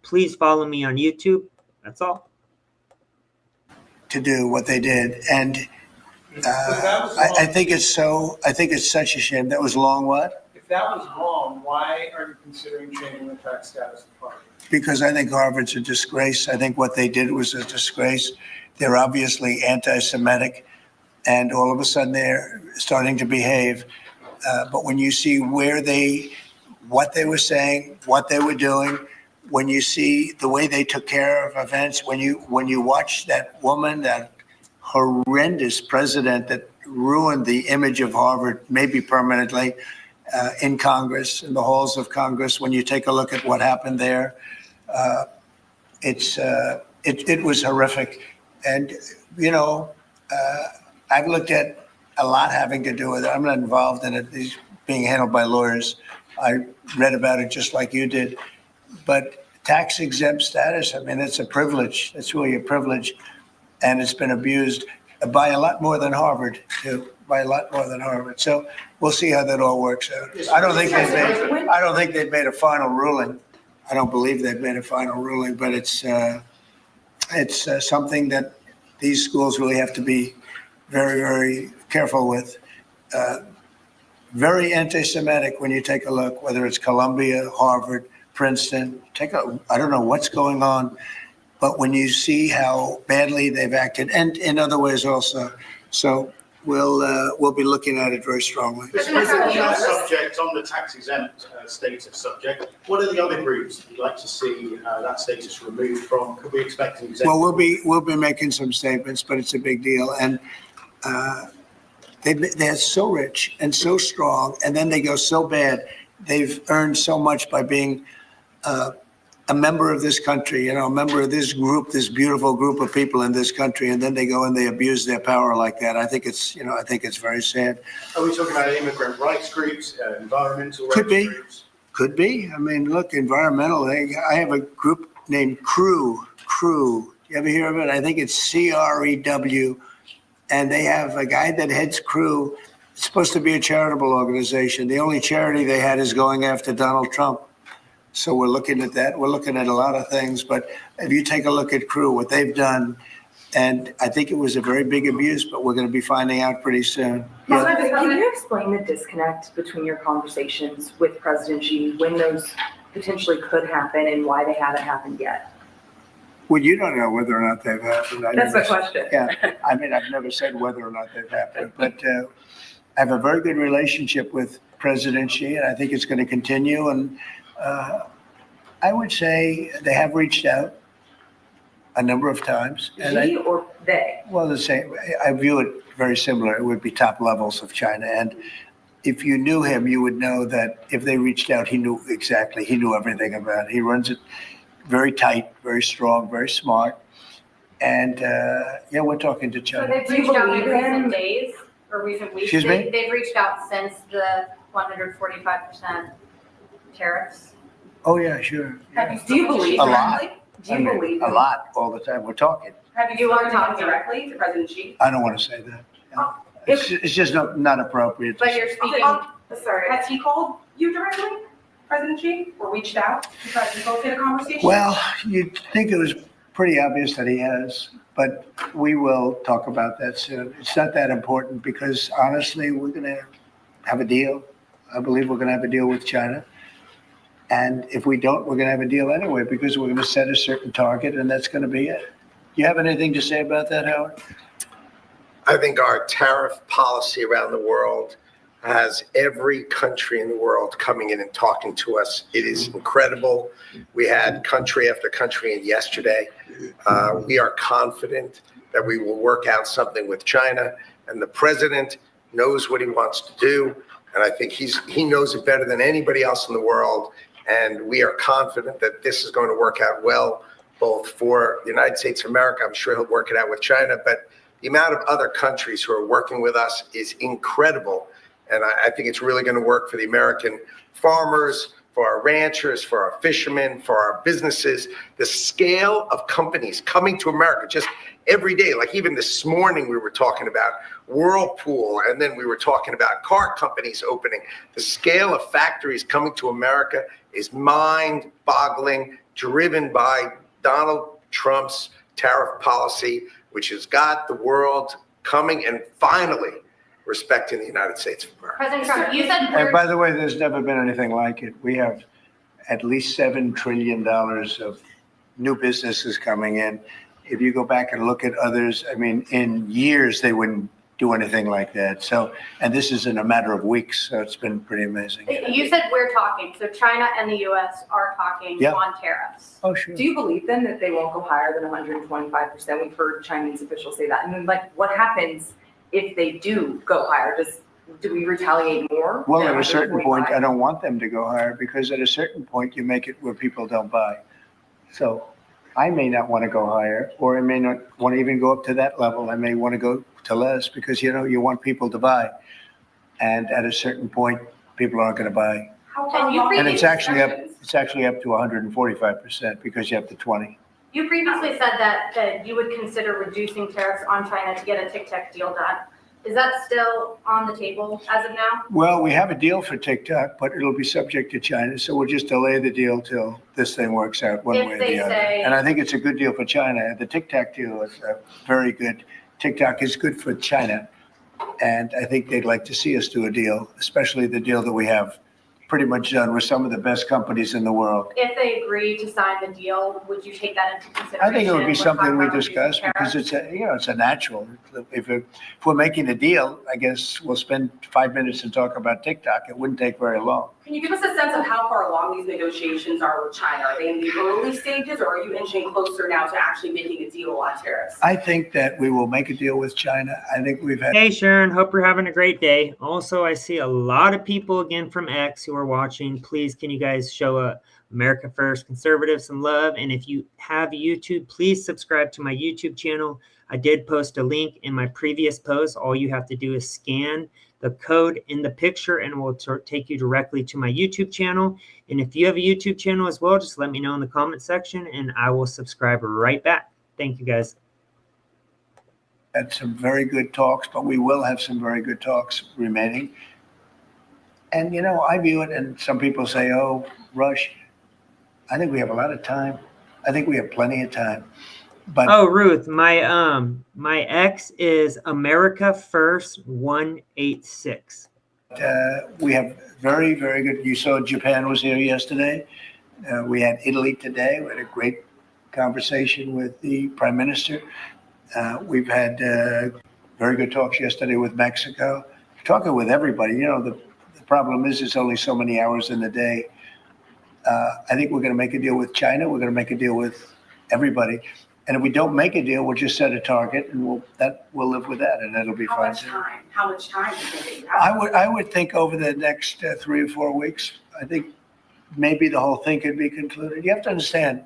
Please follow me on YouTube. That's all. To do what they did. And I think it's such a shame. That was long what? If that was wrong, why are you considering changing the tax status of Harvard? Because I think Harvard's a disgrace. I think what they did was a disgrace. They're obviously anti-Semitic, and all of a sudden they're starting to behave. But when you see what they were saying, what they were doing, when you see the way they took care of events, when you watch that woman, that horrendous president that ruined the image of Harvard, maybe permanently, in Congress, in the halls of Congress, when you take a look at what happened there, it was horrific. And, I've looked at a lot having to do with it. I'm not involved in it. It's being handled by lawyers. I read about it just like you did. But tax exempt status, I mean, it's a privilege. It's really a privilege. And it's been abused by a lot more than Harvard, too, by a lot more than Harvard. So we'll see how that all works out. I don't think they've made a final ruling. I don't believe they've made a final ruling, but it's something that these schools really have to be very, very careful with. Very anti-Semitic when you take a look, whether it's Columbia, Harvard, Princeton. I don't know what's going on, but when you see how badly they've acted, and in other ways also, so we'll be looking at it very strongly. Mr. President, on that subject, on the tax exempt status subject, what are the other groups you'd like to see that status removed from? Could we expect an exemption? Well, we'll be making some statements, but it's a big deal, and they're so rich and so strong, and then they go so bad. They've earned so much by being a member of this country, a member of this group, this beautiful group of people in this country, and then they go and they abuse their power like that. I think it's very sad. Are we talking about immigrant rights groups, environmental rights groups? Could be. I mean, look, environmental. I have a group named CREW. You ever hear of it? I think it's CREW. And they have a guy that heads CREW. It's supposed to be a charitable organization. The only charity they had is going after Donald Trump. So we're looking at that. We're looking at a lot of things. But if you take a look at CREW, what they've done, and I think it was a very big abuse, but we're going to be finding out pretty soon. Yeah. Can you explain the disconnect between your conversations with President Xi, when those potentially could happen and why they haven't happened yet? Well, you don't know whether or not they've happened. That's the question. Yeah, I mean, I've never said whether or not they've happened, but I have a very good relationship with President Xi, and I think it's going to continue. And I would say they have reached out a number of times. Xi or they? Well, the same. I view it very similar. It would be top levels of China. And if you knew him, you would know that if they reached out, he knew everything about it. He runs it very tight, very strong, very smart. And we're talking to So China. they've reached out in recent days or recent weeks? Excuse me? They've reached out since the 145% tariffs? Oh, yeah, sure. Do you believe A lot. directly? Do you believe? A lot, all the time. We're talking. Have you talked directly to President Xi? I don't want to say that. It's just not appropriate. to But say. you're speaking, Sorry, has he called you directly, President Xi, or reached out to try to facilitate a conversation? Well, you'd think it was pretty obvious that he has, but we will talk about that soon. It's not that important because honestly, we're going to have a deal. I believe we're going to have a deal with China. And if we don't, we're going to have a deal anyway because we're going to set a certain target and that's going to be it. Do you have anything to say about that, Howard? I think our tariff policy around the world has every country in the world coming in and talking to us. It is incredible. We had country after country in yesterday. We are confident that we will work out something with China, and the president knows what he wants to do. And I think he knows it better than anybody else in the world. And we are confident that this is going to work out well, both for the United States of America. I'm sure he'll work it out with China, but the amount of other countries who are working with us is incredible. And I think it's really going to work for the American farmers, for our ranchers, for our fishermen, for our businesses. The scale of companies coming to America just every day, like even this morning we were talking about Whirlpool, and then we were talking about car companies opening. The scale of factories coming to America is mind-boggling, driven by Donald Trump's tariff policy, which has got the world coming and finally respecting the United States of America. President Trump, you said And we're, by the way, there's never been anything like it. We have at least $7 trillion of new businesses coming in. If you go back and look at others, I mean, in years, they wouldn't do anything like that. So, and this is in a matter of weeks, so it's been pretty amazing. you said we're talking, so China and the US are talking Yeah. on tariffs. Oh, sure. Do you believe then that they won't go higher than 125%? We've heard Chinese officials say that. And then like, what happens if they do go higher? Do we retaliate more? Well, than at a certain point, 125? I don't want them to go higher because at a certain point, you make it where people don't buy. So I may not want to go higher, or I may not want to even go up to that level. I may want to go to less because, you know, you want people to buy. And at a certain point, people aren't going to buy. How And you long- And it's actually up, discussions? it's actually up to 145% because you have the 20. You previously said that you would consider reducing tariffs on China to get a TikTok deal done. Is that still on the table as of now? Well, we have a deal for TikTok, but it'll be subject to China. So we'll just delay the deal till this thing works out one If way or they the other. say- And I think it's a good deal for China. The TikTok deal is very good. TikTok is good for China. And I think they'd like to see us do a deal, especially the deal that we have pretty much done with some of the best companies in the world. If they agree to sign the deal, would you take that into consideration? I think it would be when something talking we about reducing discuss because tariffs? it's a natural. If we're making a deal, I guess we'll spend 5 minutes to talk about TikTok. It wouldn't take very long. Can you give us a sense of how far along these negotiations are with China? Are they in the early stages, or are you inching closer now to actually making a deal on tariffs? I think that we will make a deal with China. I think we've had. Hey Sharon, hope you're having a great day. Also, I see a lot of people again from X who are watching. Please, can you guys show America First Conservative some love? And if you have YouTube, please subscribe to my YouTube channel. I did post a link in my previous post. All you have to do is scan the code in the picture and it will take you directly to my YouTube channel. And if you have a YouTube channel as well, just let me know in the comment section and I will subscribe right back. Thank you guys. Had some very good talks, but we will have some very good talks remaining. And, you know, I view it, and some people say, oh, rush. I think we have a lot of time. I think we have plenty of time. But Oh, Ruth, my ex is America First 186. we have very, very good. You saw Japan was here yesterday. We had Italy today. We had a great conversation with the Prime Minister. We've had very good talks yesterday with Mexico, talking with everybody. You know, the problem is it's only so many hours in the day. I think we're going to make a deal with China. We're going to make a deal with everybody. And if we don't make a deal, we'll just set a target and we'll live with that, and that'll be How fine. much time? How much time do you think that you have? I would think over the next 3 or 4 weeks, I think maybe the whole thing could be concluded. You have to understand,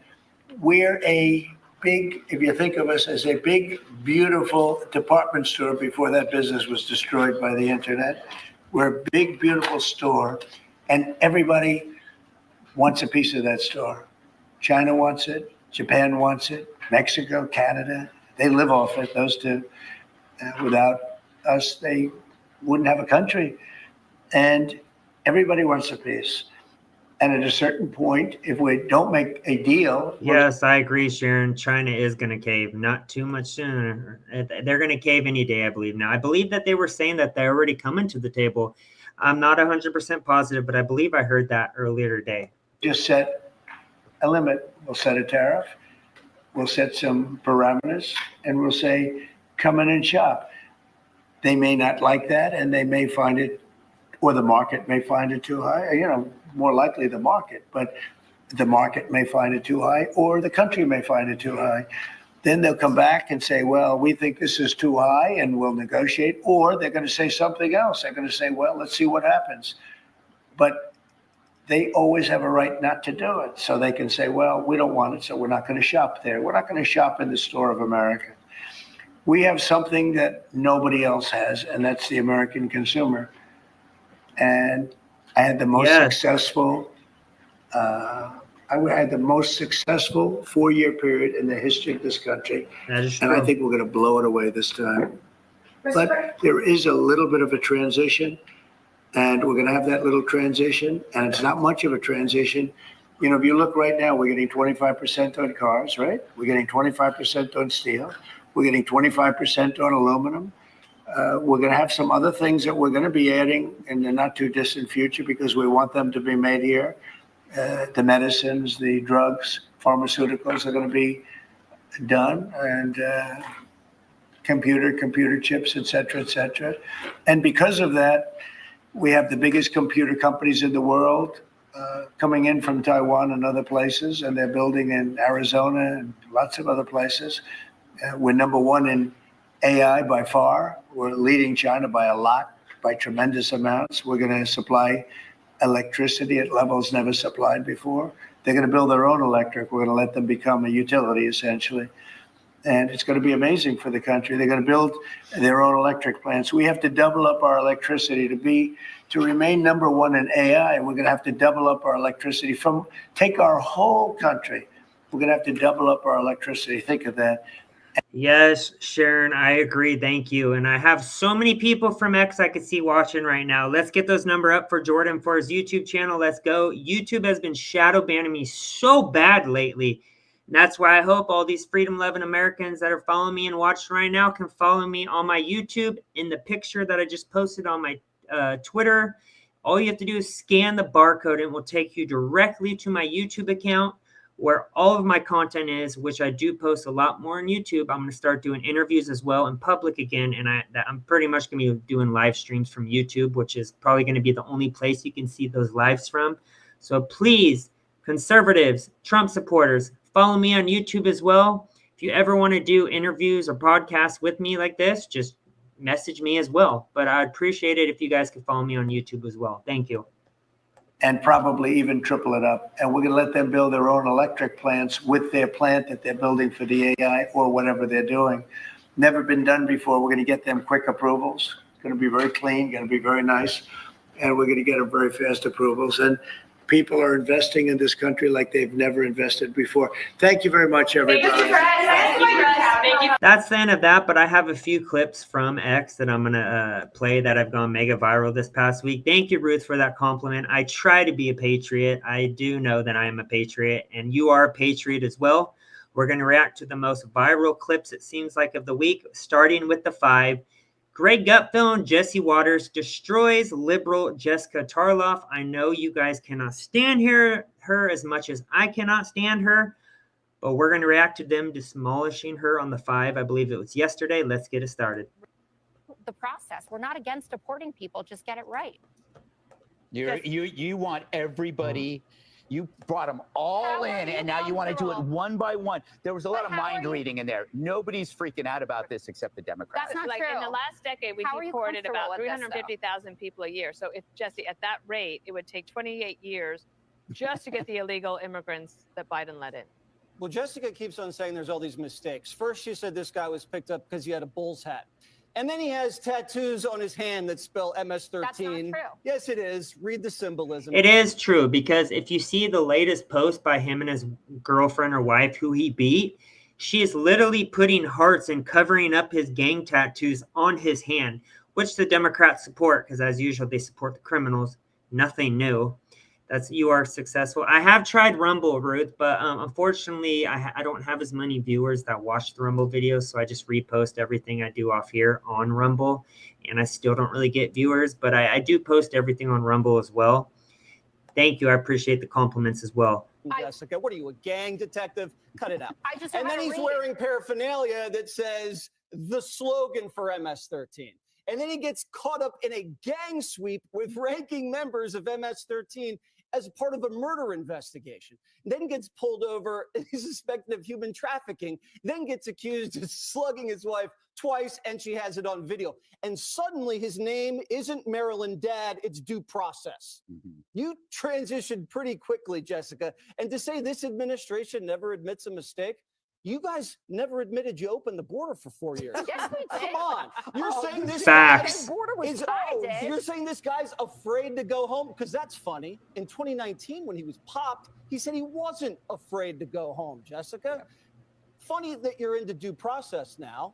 we're a big, if you think of us as a big, beautiful department store before that business was destroyed by the internet. We're a big, beautiful store, and everybody wants a piece of that store. China wants it, Japan wants it, Mexico, Canada, they live off it, those two. Without us, they wouldn't have a country. And everybody wants a piece. And at a certain point, if we don't make a deal. Yes, I agree, Sharon. China is going to cave. Not too much sooner. They're going to cave any day, I believe. Now, I believe that they were saying that they're already coming to the table. I'm not 100% positive, but I believe I heard that earlier today. Just set a limit. We'll set a tariff. We'll set some parameters, and we'll say, come in and shop. They may not like that, and they may find it, or the market may find it too high. You know, more likely the market, but the market may find it too high, or the country may find it too high. Then they'll come back and say, well, we think this is too high, and we'll negotiate, or they're going to say something else. They're going to say, well, let's see what happens. But they always have a right not to do it. So they can say, well, we don't want it, so we're not going to shop there. We're not going to shop in the store of America. We have something that nobody else has, and that's the American consumer. And I had the most Yes. successful I had the most successful 4-year period in the history of this country. That is And I true. think we're going to blow it away this time. But there is a little bit of a transition, and we're going to have that little transition, and it's not much of a transition. You know, if you look right now, we're getting 25% on cars, right? We're getting 25% on steel. We're getting 25% on aluminum. We're going to have some other things that we're going to be adding in the not too distant future because we want them to be made here. The medicines, the drugs, pharmaceuticals are going to be done, and computer chips, et cetera. And because of that, we have the biggest computer companies in the world coming in from Taiwan and other places, and they're building in Arizona and lots of other places. We're number one in AI by far. We're leading China by a lot, by tremendous amounts. We're going to supply electricity at levels never supplied before. They're going to build their own electric. We're going to let them become a utility, essentially. And it's going to be amazing for the country. They're going to build their own electric plants. We have to double up our electricity to remain number one in AI. We're going to have to double up our electricity take our whole country. We're going to have to double up our electricity. Think of that. Yes, Sharon, I agree. Thank you. And I have so many people from X I could see watching right now. Let's get those number up for Jordan for his YouTube channel. Let's go. YouTube has been shadow banning me so bad lately. And that's why I hope all these freedom-loving Americans that are following me and watching right now can follow me on my YouTube in the picture that I just posted on my Twitter. All you have to do is scan the barcode and it will take you directly to my YouTube account where all of my content is, which I do post a lot more on YouTube. I'm going to start doing interviews as well in public again, and I'm pretty much going to be doing live streams from YouTube, which is probably going to be the only place you can see those lives from. So please, conservatives, Trump supporters, follow me on YouTube as well. If you ever want to do interviews or podcasts with me like this, just message me as well. But I'd appreciate it if you guys could follow me on YouTube as well. Thank you. And probably even triple it up. And we're going to let them build their own electric plants with their plant that they're building for the AI or whatever they're doing. Never been done before. We're going to get them quick approvals. It's going to be very clean, going to be very nice. And we're going to get them very fast approvals. And people are investing in this country like they've never invested before. Thank you very much, everybody. That's the end of that, but I have a few clips from X that I'm going to play that have gone mega viral this past week. Thank you, Ruth, for that compliment. I try to be a patriot. I do know that I am a patriot, and you are a patriot as well. We're going to react to the most viral clips, it seems like, of the week, starting with the 5. Greg Gutfeld and Jesse Waters destroys liberal Jessica Tarloff. I know you guys cannot stand her as much as I cannot stand her, but we're going to react to them demolishing her on the 5. I believe it was yesterday. Let's get it started. The process. We're not against deporting people. Just get it right. You want everybody. You brought them all in, and now you want to do it one by one. There was a lot of mind reading in there. Nobody's freaking out about this except the Democrats. That's not like true. In the last decade, we deported about 350,000 people a year. So if, Jesse, at that rate, it would take 28 years just to get the illegal immigrants that Biden let in. Well, Jessica keeps on saying there's all these mistakes. First, she said this guy was picked up because he had a Bulls hat. And then he has tattoos on his hand that spell MS-13. That's not true. Yes, it is. Read the symbolism. It is true, because if you see the latest post by him and his girlfriend or wife who he beat, she is literally putting hearts and covering up his gang tattoos on his hand, which the Democrats support because, as usual, they support the criminals. Nothing new. You are successful. I have tried Rumble, Ruth, but unfortunately, I don't have as many viewers that watch the Rumble videos, so I just repost everything I do off here on Rumble, and I still don't really get viewers, but I do post everything on Rumble as well. Thank you. I appreciate the compliments as well. Jessica, what are you, a gang detective? Cut it out. I just and then he's wearing paraphernalia that says the slogan for MS-13. And then he gets caught up in a gang sweep with ranking members of MS-13 as part of a murder investigation, then gets pulled over and he's suspected of human trafficking, then gets accused of slugging his wife twice, and she has it on video. And suddenly his name isn't Maryland Dad, it's Due Process. You transitioned pretty quickly, Jessica. And to say this administration never admits a mistake, You guys never admitted you opened the border for 4 years. Yes, we did. Come on. You're saying this Facts. guy you're saying this guy's afraid to go home? Because that's funny. In 2019, when he was popped, he said he wasn't afraid to go home, Jessica. Funny that you're into due process now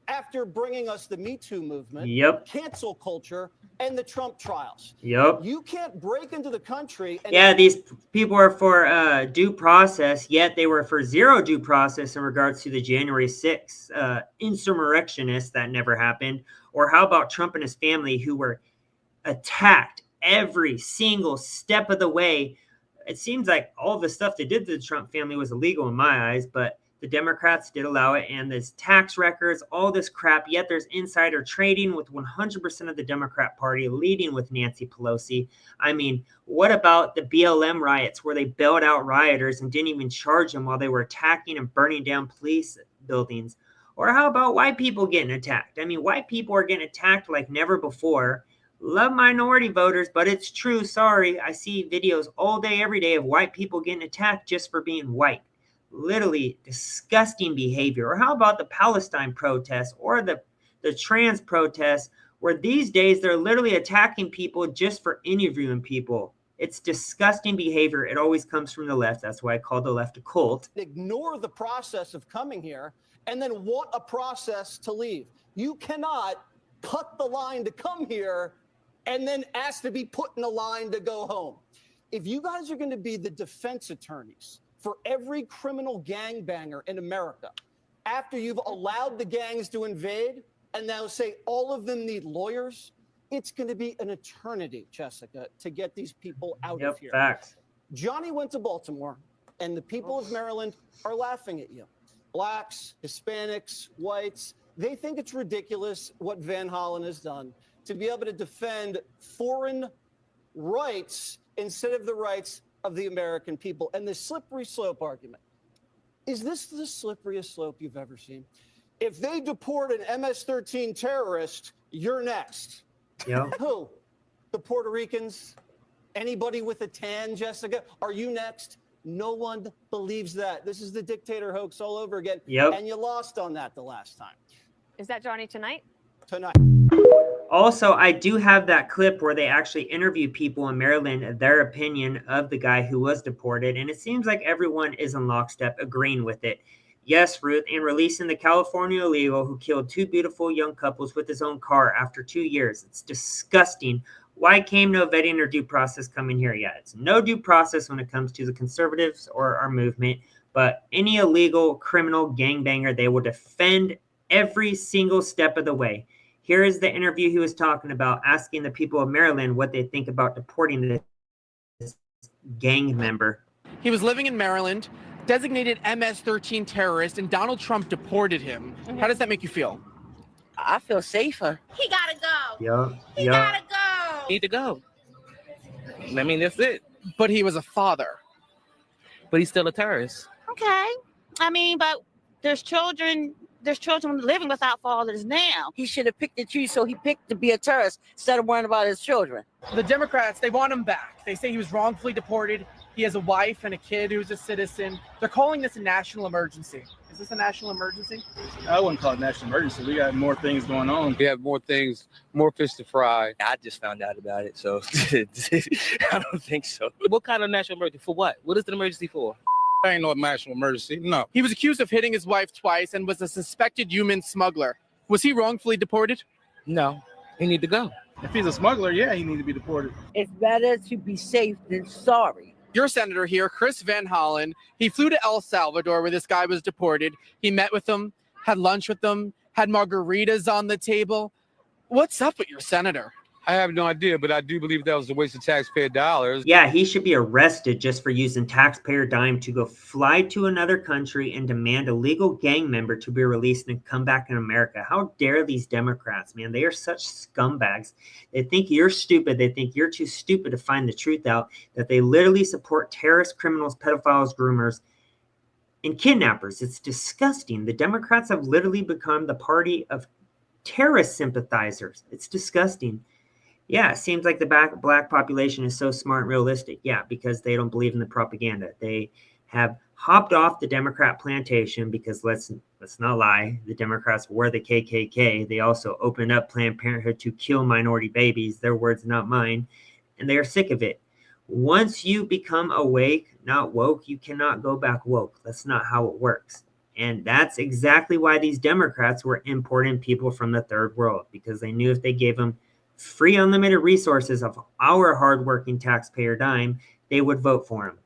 after bringing us the Me Too movement, Yep. cancel culture, and the Trump trials. Yep. You can't break into the country. And Yeah, these people are for due process, yet they were for zero due process in regards to the January 6th insurrectionists that never happened. Or how about Trump and his family who were attacked every single step of the way? It seems like all the stuff they did to the Trump family was illegal in my eyes, but the Democrats did allow it, and there's tax records, all this crap, yet there's insider trading with 100% of the Democrat Party leading with Nancy Pelosi. I mean, what about the BLM riots where they bailed out rioters and didn't even charge them while they were attacking and burning down police buildings? Or how about white people getting attacked? I mean, white people are getting attacked like never before. Love minority voters, but it's true. Sorry, I see videos all day, every day of white people getting attacked just for being white. Literally disgusting behavior. Or how about the Palestine protests or the trans protests where these days they're literally attacking people just for interviewing people? It's disgusting behavior. It always comes from the left. That's why I call the left a cult. ignore the process of coming here and then want a process to leave. You cannot cut the line to come here and then ask to be put in a line to go home. If you guys are going to be the defense attorneys for every criminal gangbanger in America, after you've allowed the gangs to invade and now say all of them need lawyers, it's going to be an eternity, Jessica, to get these people out of here. Facts. Johnny went to Baltimore, and the people of Maryland are laughing at you. Blacks, Hispanics, whites, they think it's ridiculous what Van Hollen has done to be able to defend foreign rights instead of the rights of the American people. And the slippery slope argument. Is this the slipperiest slope you've ever seen? If they deport an MS-13 terrorist, you're next. Yeah. Who? The Puerto Ricans? Anybody with a tan, Jessica? Are you next? No one believes that. This is the dictator hoax all over again. Yep. And you lost on that the last time. Is that Johnny tonight? Tonight. Also, I do have that clip where they actually interview people in Maryland, their opinion of the guy who was deported. And it seems like everyone is in lockstep agreeing with it. Yes, Ruth, in releasing the California illegal who killed two beautiful young couples with his own car after 2 years. It's disgusting. Why came no vetting or due process coming here yet? It's no due process when it comes to the conservatives or our movement. But any illegal criminal gangbanger, they will defend every single step of the way. Here is the interview he was talking about, asking the people of Maryland what they think about deporting this gang member. He was living in Maryland, designated MS-13 terrorist, and Donald Trump deported him. How does that make you feel? I feel safer. He gotta go. Yeah. He gotta go. Need to go. I mean, that's it. But he was a father. But he's still a terrorist. Okay. I mean, but there's children living without fathers now. He should have picked and choose, so he picked to be a terrorist instead of worrying about his children. The Democrats, they want him back. They say he was wrongfully deported. He has a wife and a kid who's a citizen. They're calling this a national emergency. Is this a national emergency? I wouldn't call it national emergency. We got more things going on. We have more things, more fish to fry. I just found out about it, so I don't think so. What kind of national emergency? For what? What is the emergency for? Ain't no national emergency, no. He was accused of hitting his wife twice and was a suspected human smuggler. Was he wrongfully deported? No, he need to go. If he's a smuggler, yeah, he needs to be deported. It's better to be safe than sorry. Your senator here, Chris Van Hollen, he flew to El Salvador where this guy was deported. He met with them, had lunch with them, had margaritas on the table. What's up with your senator? I have no idea, but I do believe that was a waste of taxpayer dollars. Yeah, he should be arrested just for using taxpayer dime to go fly to another country and demand a legal gang member to be released and come back in America. How dare these Democrats, man? They are such scumbags. They think you're stupid. They think you're too stupid to find the truth out, that they literally support terrorists, criminals, pedophiles, groomers, and kidnappers. It's disgusting. The Democrats have literally become the party of terrorist sympathizers. It's disgusting. Yeah, it seems like the black population is so smart and realistic. Yeah, because they don't believe in the propaganda. They have hopped off the Democrat plantation because let's not lie, the Democrats were the KKK. They also opened up Planned Parenthood to kill minority babies. Their words, not mine. And they are sick of it. Once you become awake, not woke, you cannot go back woke. That's not how it works. And that's exactly why these Democrats were importing people from the third world, because they knew if they gave them free unlimited resources of our hardworking taxpayer dime, they would vote for them.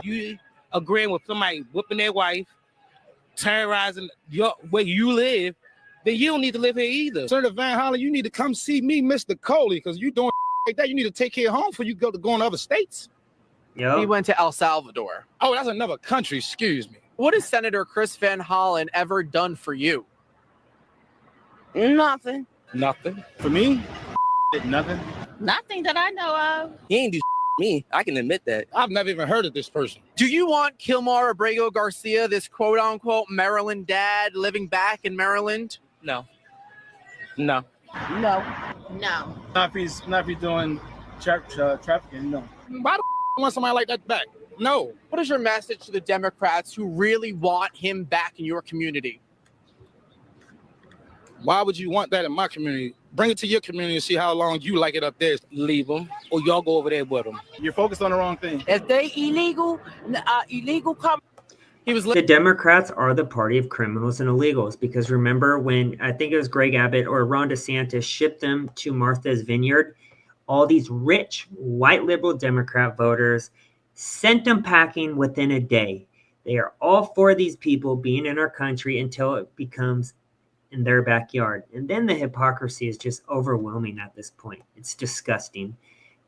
You agreeing with somebody whipping their wife, terrorizing where you live, then you don't need to live here either. Senator Van Hollen, you need to come see me, Mr. Coley, because you doing like that. You need to take care of home before you go to other states. Yep. He went to El Salvador. Oh, that's another country. Excuse me. What has Senator Chris Van Hollen ever done for you? Nothing. Nothing. For me, nothing. Nothing that I know of. He ain't do me. I can admit that. I've never even heard of this person. Do you want Kilmar Abrego Garcia, this quote unquote Maryland dad, living back in Maryland? No. No. No. No. Not if he's doing trafficking, no. Why the want somebody like that back? No. What is your message to the Democrats who really want him back in your community? Why would you want that in my community? Bring it to your community and see how long you like it up there. Leave them, or y'all go over there with them. You're focused on the wrong thing. If they illegal come. The Democrats are the party of criminals and illegals, because remember when I think it was Greg Abbott or Ron DeSantis shipped them to Martha's Vineyard, all these rich white liberal Democrat voters sent them packing within a day. They are all for these people being in our country until it becomes in their backyard. And then the hypocrisy is just overwhelming at this point. It's disgusting.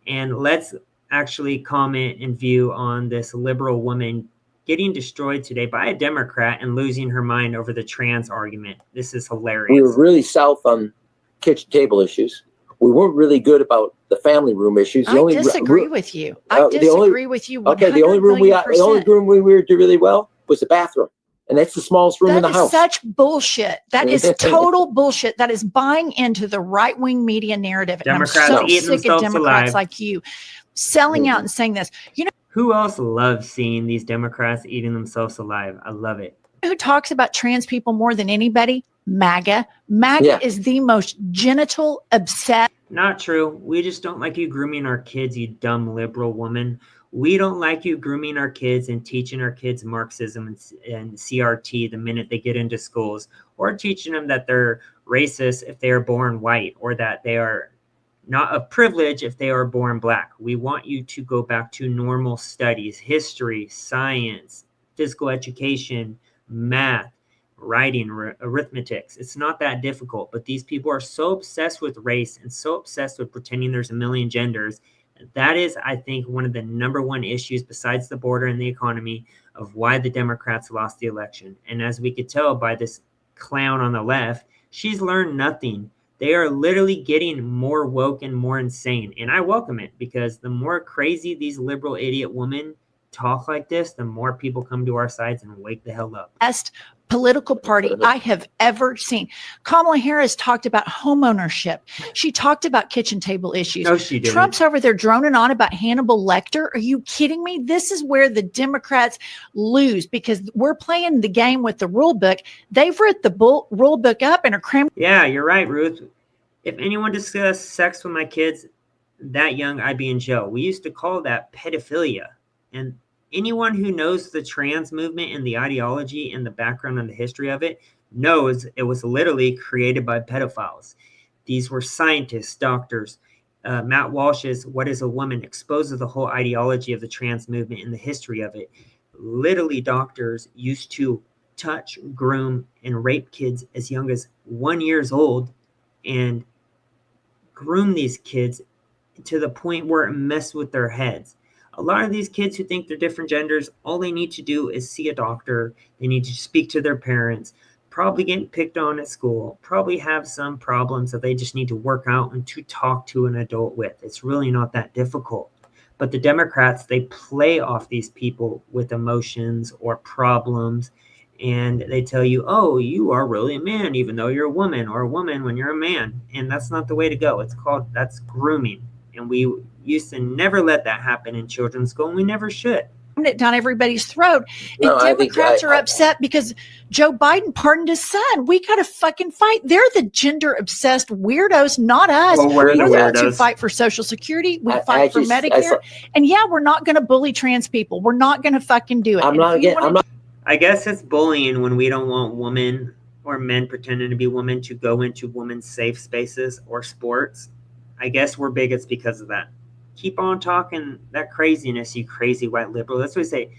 And let's actually comment and view on this liberal woman getting destroyed today by a Democrat and losing her mind over the trans argument. This is hilarious. We were really south on kitchen table issues. We weren't really good about the family room issues. I disagree with you. I disagree with you. Okay, the only room we were do really well was the bathroom. And that's the smallest room in the house. That is such bullshit. That is total bullshit. That is buying into the right-wing media narrative. And I'm so sick of Democrats like you selling out and saying this. You know who else loves seeing these Democrats eating themselves alive? I love it. Who talks about trans people more than anybody? MAGA. MAGA is the most genital obsessed. Not true. We just don't like you grooming our kids, you dumb liberal woman. We don't like you grooming our kids and teaching our kids Marxism and CRT the minute they get into schools, or teaching them that they're racist if they are born white, or that they are not of privilege if they are born black. We want you to go back to normal studies, history, science, physical education, math, writing, arithmetics. It's not that difficult, but these people are so obsessed with race and so obsessed with pretending there's a million genders. That is, I think, one of the number one issues besides the border and the economy of why the Democrats lost the election. And as we could tell by this clown on the left, she's learned nothing. They are literally getting more woke and more insane. And I welcome it, because the more crazy these liberal idiot women talk like this, the more people come to our sides and wake the hell up. Best political party I have ever seen. Kamala Harris talked about home ownership. She talked about kitchen table issues. No, she didn't. Trump's over there droning on about Hannibal Lecter. Are you kidding me? This is where the Democrats lose, because we're playing the game with the rule book. They've ripped the rule book up and are cramming. Yeah, you're right, Ruth. If anyone discussed sex with my kids that young, I'd be in jail. We used to call that pedophilia. And anyone who knows the trans movement and the ideology and the background and the history of it knows it was literally created by pedophiles. These were scientists, doctors. Matt Walsh's What is a Woman exposes the whole ideology of the trans movement and the history of it. Literally, doctors used to touch, groom, and rape kids as young as 1 year old and groom these kids to the point where it messed with their heads. A lot of these kids who think they're different genders, all they need to do is see a doctor. They need to speak to their parents, probably getting picked on at school, probably have some problems that they just need to work out and to talk to an adult with. It's really not that difficult. But the Democrats, they play off these people with emotions or problems, and they tell you, oh, you are really a man, even though you're a woman, or a woman when you're a man. And that's not the way to go. That's grooming. And we used to never let that happen in children's school, and we never should. It down everybody's throat. And No, I think Democrats are upset because Joe Biden pardoned his son. We got to fucking fight. They're the gender obsessed weirdos, not us. Well, we're the ones who weirdos. fight for Social Security. We I fight for just- Medicare. And yeah, we're not going to bully trans people. We're not going to fucking do it. I'm And not if you again. wanna I'm not. I guess it's bullying when we don't want women or men pretending to be women to go into women's safe spaces or sports. I guess we're bigots because of that. Keep on talking that craziness, you crazy white liberal. That's what I say.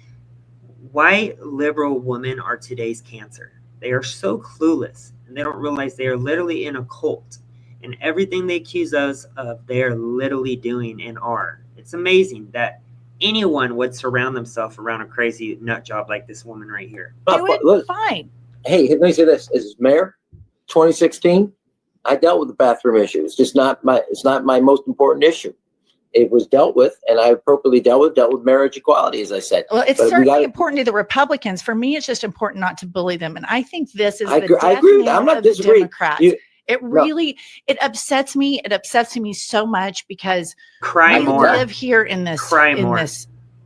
White liberal women are today's cancer. They are so clueless, and they don't realize they are literally in a cult. And everything they accuse us of, they are literally doing and are. It's amazing that anyone would surround themselves around a crazy nut job like this woman right here. do it, fine. Hey, let me say this: as mayor, 2016, I dealt with the bathroom issue. It's just not my. It's not my most important issue. It was dealt with, and I appropriately dealt with marriage equality, as I said. Well, it's But we certainly gotta- important to the Republicans. For me, it's just important not to bully them. And I think this is I the agree- I death agree with that. knell I'm not of the disagreeing. Democrats. You- It No. really, it upsets me. It upsets me so much because Cry I more. live here in this Cry more.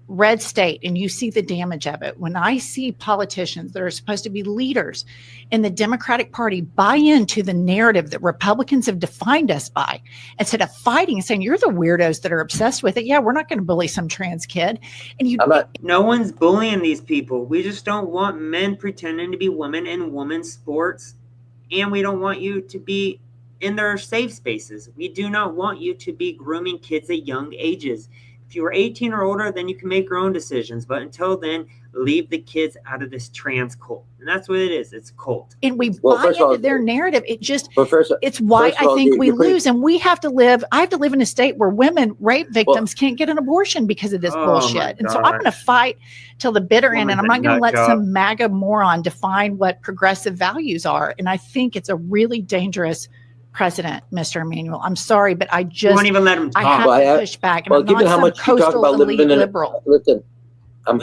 red state, and you see the damage of it. When I see politicians that are supposed to be leaders in the Democratic Party buy into the narrative that Republicans have defined us by, instead of fighting and saying, you're the weirdos that are obsessed with it. Yeah, we're not going to bully some trans kid. And you, No one's bullying these people. We just don't want men pretending to be women in women's sports. And we don't want you to be in their safe spaces. We do not want you to be grooming kids at young ages. If you are 18 or older, then you can make your own decisions. But until then, leave the kids out of this trans cult. And that's what it is. It's a cult. and we Well, buy first of all, into their narrative. It just, Well, first, it's why first of all, I think we you're pretty- lose. And we have to live, I have to live in a state where women, rape victims can't get an abortion because of this Oh, my bullshit. And so I'm going to gosh. fight till the bitter end. Woman's And I'm a not going to nut let job. some MAGA moron define what progressive values are. And I think it's a really dangerous precedent, Mr. Emmanuel. I'm sorry, but I just, won't even let him I talk. have Well, to I- push back. And well, I'm not given how some much you talk coastal about living elite in liberal. listen, I'm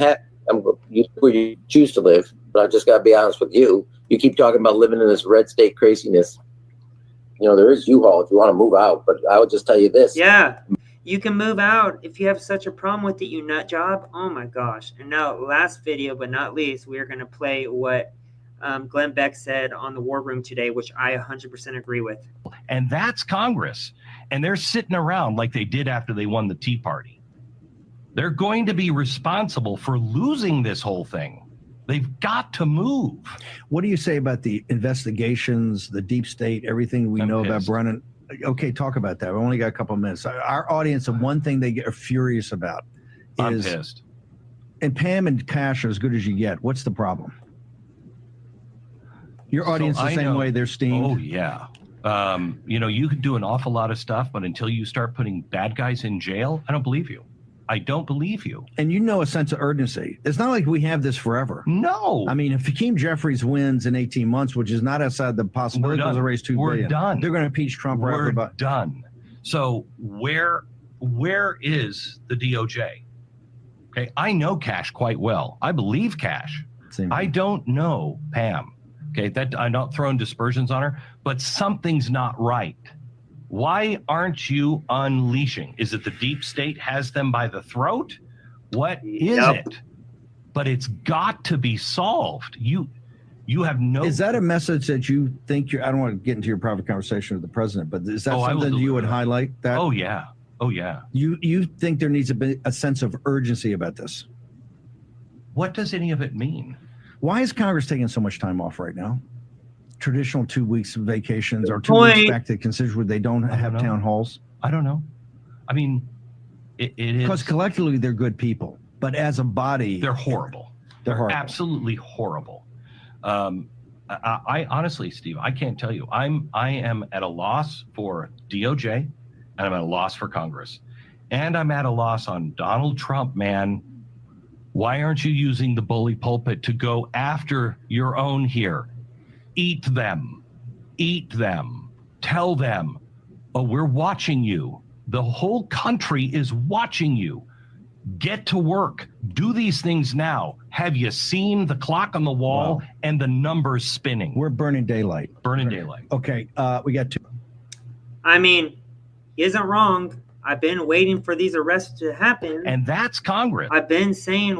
where you choose to live, but I just got to be honest with you. You keep talking about living in this red state craziness. You know, there is U-Haul if you want to move out, but I would just tell you this. Yeah, you can move out if you have such a problem with it, you nut job. Oh my gosh. And now, last video, but not least, we are going to play what Glenn Beck said on the War Room today, which I 100% agree with. And that's Congress. And they're sitting around like they did after they won the Tea Party. They're going to be responsible for losing this whole thing. They've got to move. What do you say about the investigations, the deep state, everything we know about pissed. Brennan? Okay, talk about that. We only got a couple of minutes. Our audience, the one thing they are furious about I'm is, pissed. and Pam and Cash are as good as you get. What's the problem? Your So audience the I same know- way, they're steamed. Oh, yeah. You know, you could do an awful lot of stuff, but until you start putting bad guys in jail, I don't believe you. I don't believe you. And you know a sense of urgency. It's not like we have this forever. No. I mean, if Hakeem Jeffries wins in 18 months, which is not outside the possibility We're to done. raise $2 We're billion, done. they're going to impeach Trump right We're about. done. So where is the DOJ? Okay, I know Cash quite well. I believe Cash. I don't know Pam. Okay, that I'm not throwing dispersions on her, but something's not right. Why aren't you unleashing? Is it the deep state has them by the throat? What is Yep. it? But it's got to be solved. You have no. Is that a message that you think I don't want to get into your private conversation with the president, but is that Oh, I will something you would deliver that. highlight? That Oh yeah. Oh yeah. you think there needs to be a sense of urgency about this? What does any of it mean? Why is Congress taking so much time off right now? Traditional 2 weeks of vacations or 2 point. weeks back to the constituency where they don't have know. town halls? I don't know. I mean, it is Because collectively they're good people, but as a body, they're horrible. They're horrible. Absolutely horrible. I honestly, Steve, I can't tell you. I am at a loss for DOJ, and I'm at a loss for Congress, and I'm at a loss on Donald Trump. Man, why aren't you using the bully pulpit to go after your own here? Eat them. Eat them. Tell them, oh, we're watching you. The whole country is watching you. Get to work. Do these things now. Have you seen the clock on the wall and the numbers spinning? We're burning daylight. Burning daylight. Okay, we got two. I mean, he isn't wrong. I've been waiting for these arrests to happen. And that's Congress. I've been saying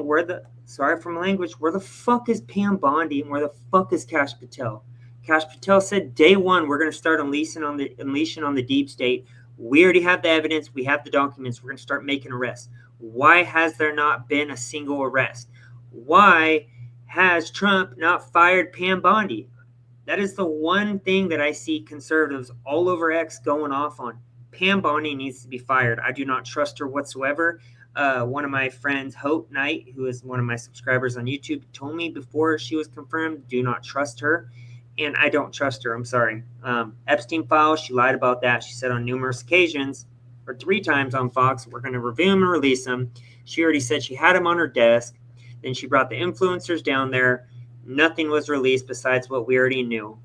sorry for my language, where the fuck is Pam Bondi and where the fuck is Kash Patel? Kash Patel said day one, we're going to start unleashing on the deep state. We already have the evidence. We have the documents. We're going to start making arrests. Why has there not been a single arrest? Why has Trump not fired Pam Bondi? That is the one thing that I see conservatives all over X going off on. Pam Bondi needs to be fired. I do not trust her whatsoever. One of my friends, Hope Knight, who is one of my subscribers on YouTube, told me before she was confirmed, do not trust her. And I don't trust her. I'm sorry. Epstein files, she lied about that. She said on numerous occasions, or 3 times on Fox, we're going to review him and release him. She already said she had him on her desk. Then she brought the influencers down there. Nothing was released besides what we already knew.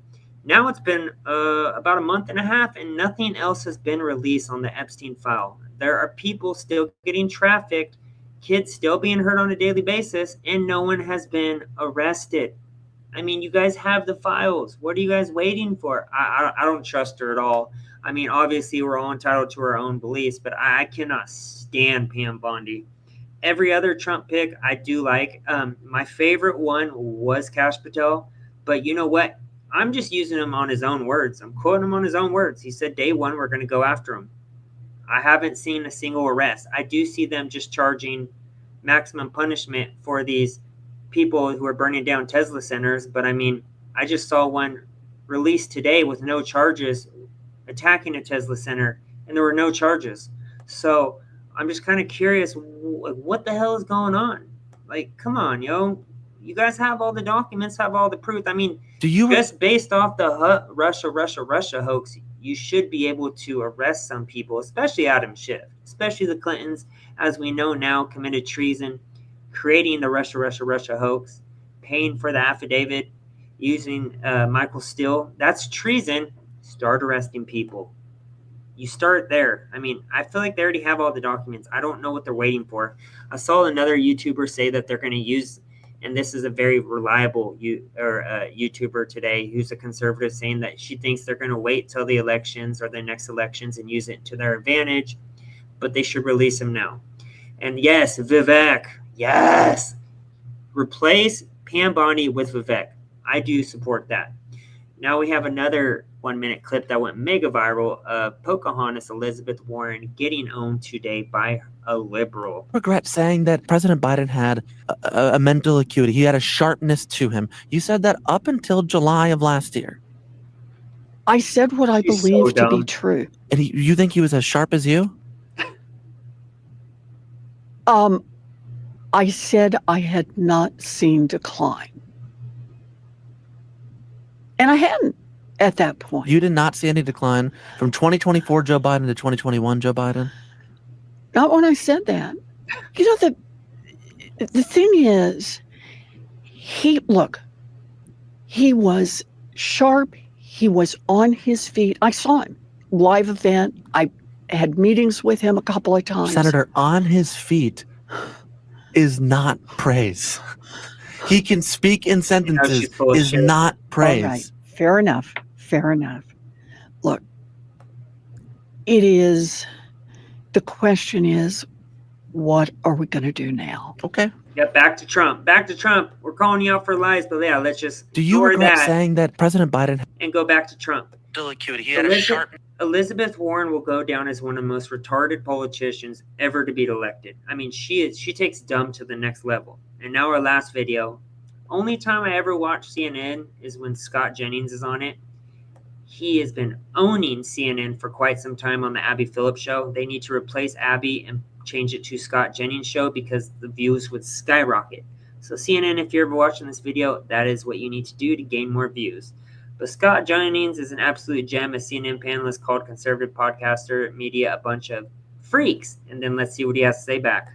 Now it's been about a month and a half, and nothing else has been released on the Epstein file. There are people still getting trafficked, kids still being hurt on a daily basis, and no one has been arrested. I mean, you guys have the files. What are you guys waiting for? I don't trust her at all. I mean, obviously, we're all entitled to our own beliefs, but I cannot stand Pam Bondi. Every other Trump pick I do like. My favorite one was Kash Patel, but you know what? I'm just using him on his own words. I'm quoting him on his own words. He said day one, we're going to go after him. I haven't seen a single arrest. I do see them just charging maximum punishment for these people who are burning down Tesla centers. But I mean, I just saw one released today with no charges attacking a Tesla center, and there were no charges. So I'm just kind of curious, what the hell is going on? Like, come on, yo. You guys have all the documents, have all the proof. I mean, just based off the Russia hoax, you should be able to arrest some people, especially Adam Schiff, especially the Clintons, as we know now, committed treason, creating the Russia hoax, paying for the affidavit, using Michael Steele. That's treason. Start arresting people. You start there. I mean, I feel like they already have all the documents. I don't know what they're waiting for. I saw another YouTuber say that they're going to use, and this is a very reliable YouTuber today who's a conservative, saying that she thinks they're going to wait till the elections or the next elections and use it to their advantage, but they should release him now. And yes, Vivek, yes. Replace Pam Bondi with Vivek. I do support that. Now we have another 1-minute clip that went mega viral of Pocahontas Elizabeth Warren getting owned today by a liberal. Regret saying that President Biden had a mental acuity. He had a sharpness to him. You said that up until July of last year. I said what I believe to be true. And you think he was as sharp as you? I said I had not seen decline. And I hadn't at that point. You did not see any decline from 2024 Joe Biden to 2021 Joe Biden? Not when I said that. You know, the thing is, he was sharp. He was on his feet. I saw him live event. I had meetings with him a couple of times. Senator, on his feet is not praise. He can speak in sentences is not praise. All right. Fair enough. Fair enough. Look, the question is, what are we going to do now? Okay. Yeah, back to Trump. Back to Trump. We're calling you out for lies, but yeah, let's just Do you regret saying that President Biden and go back to Trump. mental acuity? He had a sharp. Elizabeth Warren will go down as one of the most retarded politicians ever to be elected. I mean, she takes dumb to the next level. And now our last video. Only time I ever watch CNN is when Scott Jennings is on it. He has been owning CNN for quite some time on the Abby Phillips show. They need to replace Abby and change it to Scott Jennings show because the views would skyrocket. So CNN, if you're ever watching this video, that is what you need to do to gain more views. But Scott Jennings is an absolute gem, a CNN panelist called conservative podcaster, media, a bunch of freaks. And then let's see what he has to say back.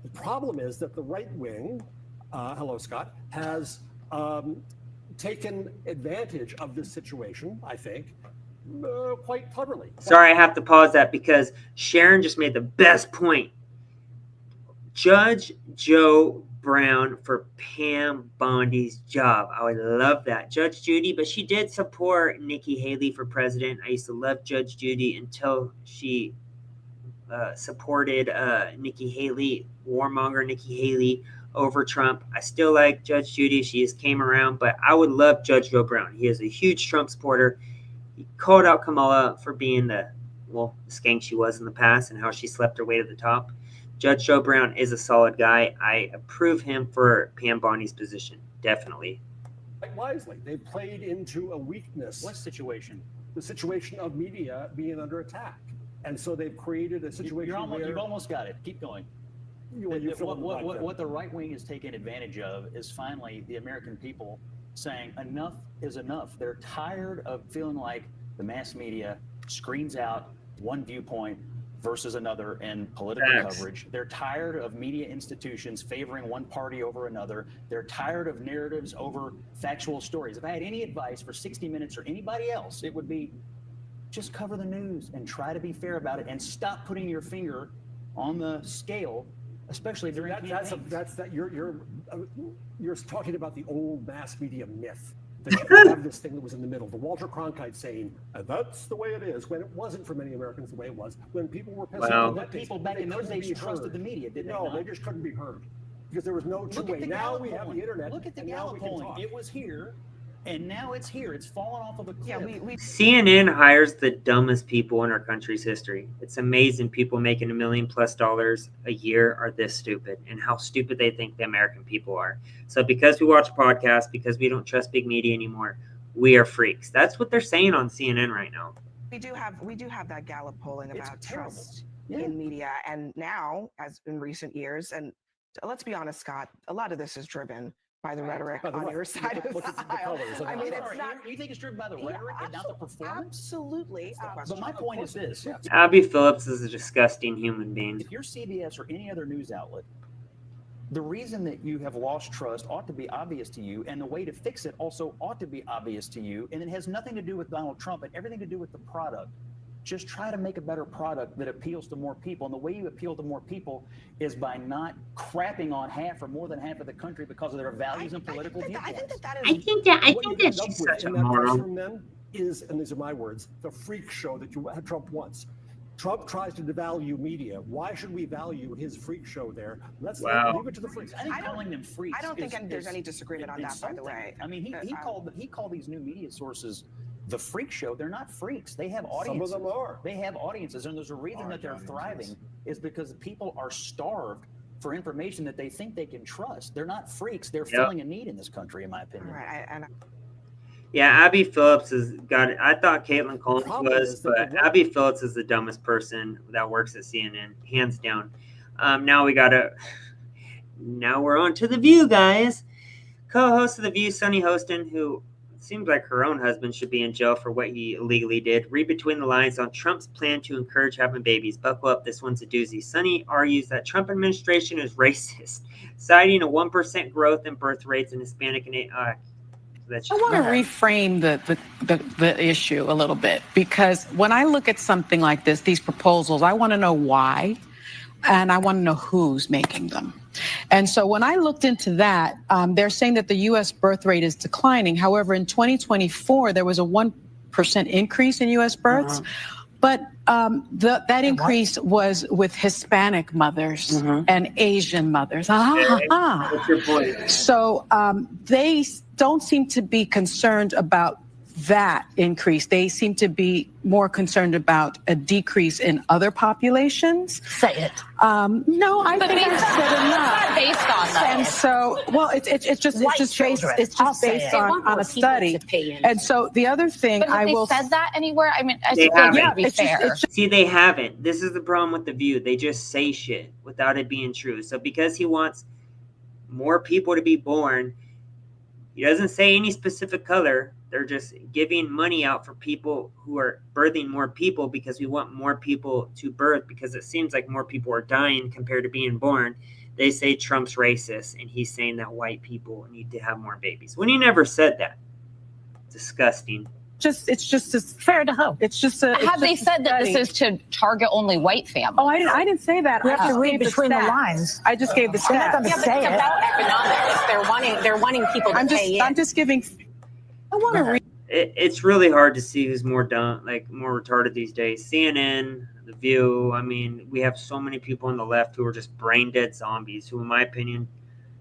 The problem is that the right wing, hello Scott, has taken advantage of this situation, I think, quite cleverly. Sorry, I have to pause that because Sharon just made the best point. Judge Joe Brown for Pam Bondi's job. I would love that. Judge Judy, but she did support Nikki Haley for president. I used to love Judge Judy until she supported Nikki Haley, warmonger Nikki Haley, over Trump. I still like Judge Judy. She just came around, but I would love Judge Joe Brown. He is a huge Trump supporter. He called out Kamala for being the skank she was in the past and how she slept her way to the top. Judge Joe Brown is a solid guy. I approve him for Pam Bondi's position. Definitely. Quite wisely, they played into a weakness. What situation? The situation of media being under attack. And so they've created a situation where... You've almost got it. Keep going. What the right wing is taking advantage of is finally the American people saying enough is enough. They're tired of feeling like the mass media screens out one viewpoint versus another in political coverage. They're tired of media institutions favoring one party over another. They're tired of narratives over factual stories. If I had any advice for 60 Minutes or anybody else, it would be just cover the news and try to be fair about it and stop putting your finger on the scale, especially during you're talking about the old mass media myth that you could have this thing that was in the middle. The Walter Cronkite saying, that's the way it is, when it wasn't for many Americans the way it was. When people were pissed off, but people back in those days trusted the media, didn't they? No, they just couldn't be heard because there was no two way. Now we have the internet. Look at the Gallup polling. It was here, and now it's here. It's fallen off of a cliff. CNN hires the dumbest people in our country's history. It's amazing people making $1 million+ a year are this stupid, and how stupid they think the American people are. So because we watch podcasts, because we don't trust big media anymore, we are freaks. That's what they're saying on CNN right now. We do have that Gallup polling about trust in media, and now, as in recent years, and let's be honest, Scott, a lot of this is driven by the rhetoric on your side of the aisle. I mean, it's not. You think it's driven by the rhetoric and not the performance? Absolutely. But my point is this: Abby Phillips is a disgusting human being. if you're CBS or any other news outlet, the reason that you have lost trust ought to be obvious to you, and the way to fix it also ought to be obvious to you, and it has nothing to do with Donald Trump and everything to do with the product. Just try to make a better product that appeals to more people. And the way you appeal to more people is by not crapping on half or more than half of the country because of their values and political viewpoints. I think that she's such a moron. Then is, and these are my words, the freak show that Trump wants. Trump tries to devalue media. Why should we value his freak show there? Let's leave it to the freaks. I think calling them freaks. I don't think there's any disagreement on that, by the way. I mean, he called these new media sources the freak show. They're not freaks. They have audiences. Some of them are. They have audiences, and there's a reason that they're thriving is because people are starved for information that they think they can trust. They're not freaks. They're filling a need in this country, in my opinion. Right. Yeah, Abby Phillips has got it. I thought Caitlin Collins was, but Abby Phillips is the dumbest person that works at CNN, hands down. Now we're on to The View, guys. Co-host of The View, Sunny Hostin, who seems like her own husband should be in jail for what he illegally did. Read between the lines on Trump's plan to encourage having babies. Buckle up, this one's a doozy. Sunny argues that Trump administration is racist, citing a 1% growth in birth rates in Hispanic and I want to reframe the issue a little bit, because when I look at something like this, these proposals, I want to know why, and I want to know who's making them. And so when I looked into that, they're saying that the U.S. birth rate is declining. However, in 2024, there was a 1% increase in U.S. births. But that increase was with Hispanic mothers and Asian mothers. What's your point? So they don't seem to be concerned about that increase. They seem to be more concerned about a decrease in other populations. Say it. No, I But think it's I said enough. not based on that. And so, well, it's just based on a study. And so the other thing But have I they will said that anywhere? I mean, I They suppose haven't. to be fair. See, they haven't. This is the problem with The View. They just say shit without it being true. So because he wants more people to be born, he doesn't say any specific color. They're just giving money out for people who are birthing more people because we want more people to birth, because it seems like more people are dying compared to being born. They say Trump's racist, and he's saying that white people need to have more babies when he never said that. Disgusting. it's just as fair to hope. It's just a. Have they said that this is to target only white families? Oh, I didn't say that. We I have to just read gave between the stats. lines. I just gave the They're not stats. gonna say it. About economics. They're wanting people to pay in. I'm just giving. I want to read. It's really hard to see who's more dumb, like more retarded these days. CNN, The View. I mean, we have so many people on the left who are just brain dead zombies who, in my opinion,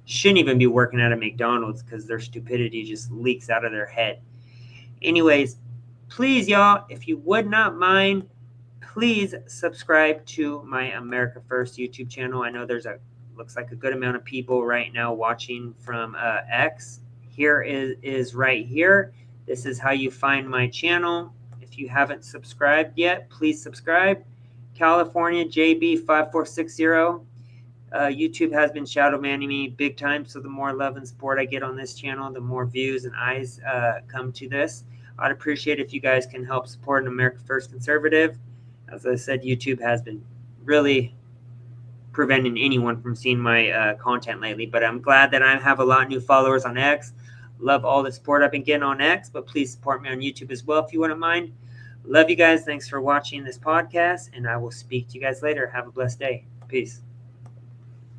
shouldn't even be working at a McDonald's because their stupidity just leaks out of their head. Anyways, please, y'all, if you would not mind, please subscribe to my America First YouTube channel. I know there's looks like a good amount of people right now watching from X. Here is right here. This is how you find my channel. If you haven't subscribed yet, please subscribe. California JB5460. YouTube has been shadow banning me big time, so the more love and support I get on this channel, the more views and eyes come to this. I'd appreciate if you guys can help support an America First conservative. As I said, YouTube has been really preventing anyone from seeing my content lately, but I'm glad that I have a lot of new followers on X. Love all the support I've been getting on X, but please support me on YouTube as well if you wouldn't mind. Love you guys. Thanks for watching this podcast, and I will speak to you guys later. Have a blessed day. Peace.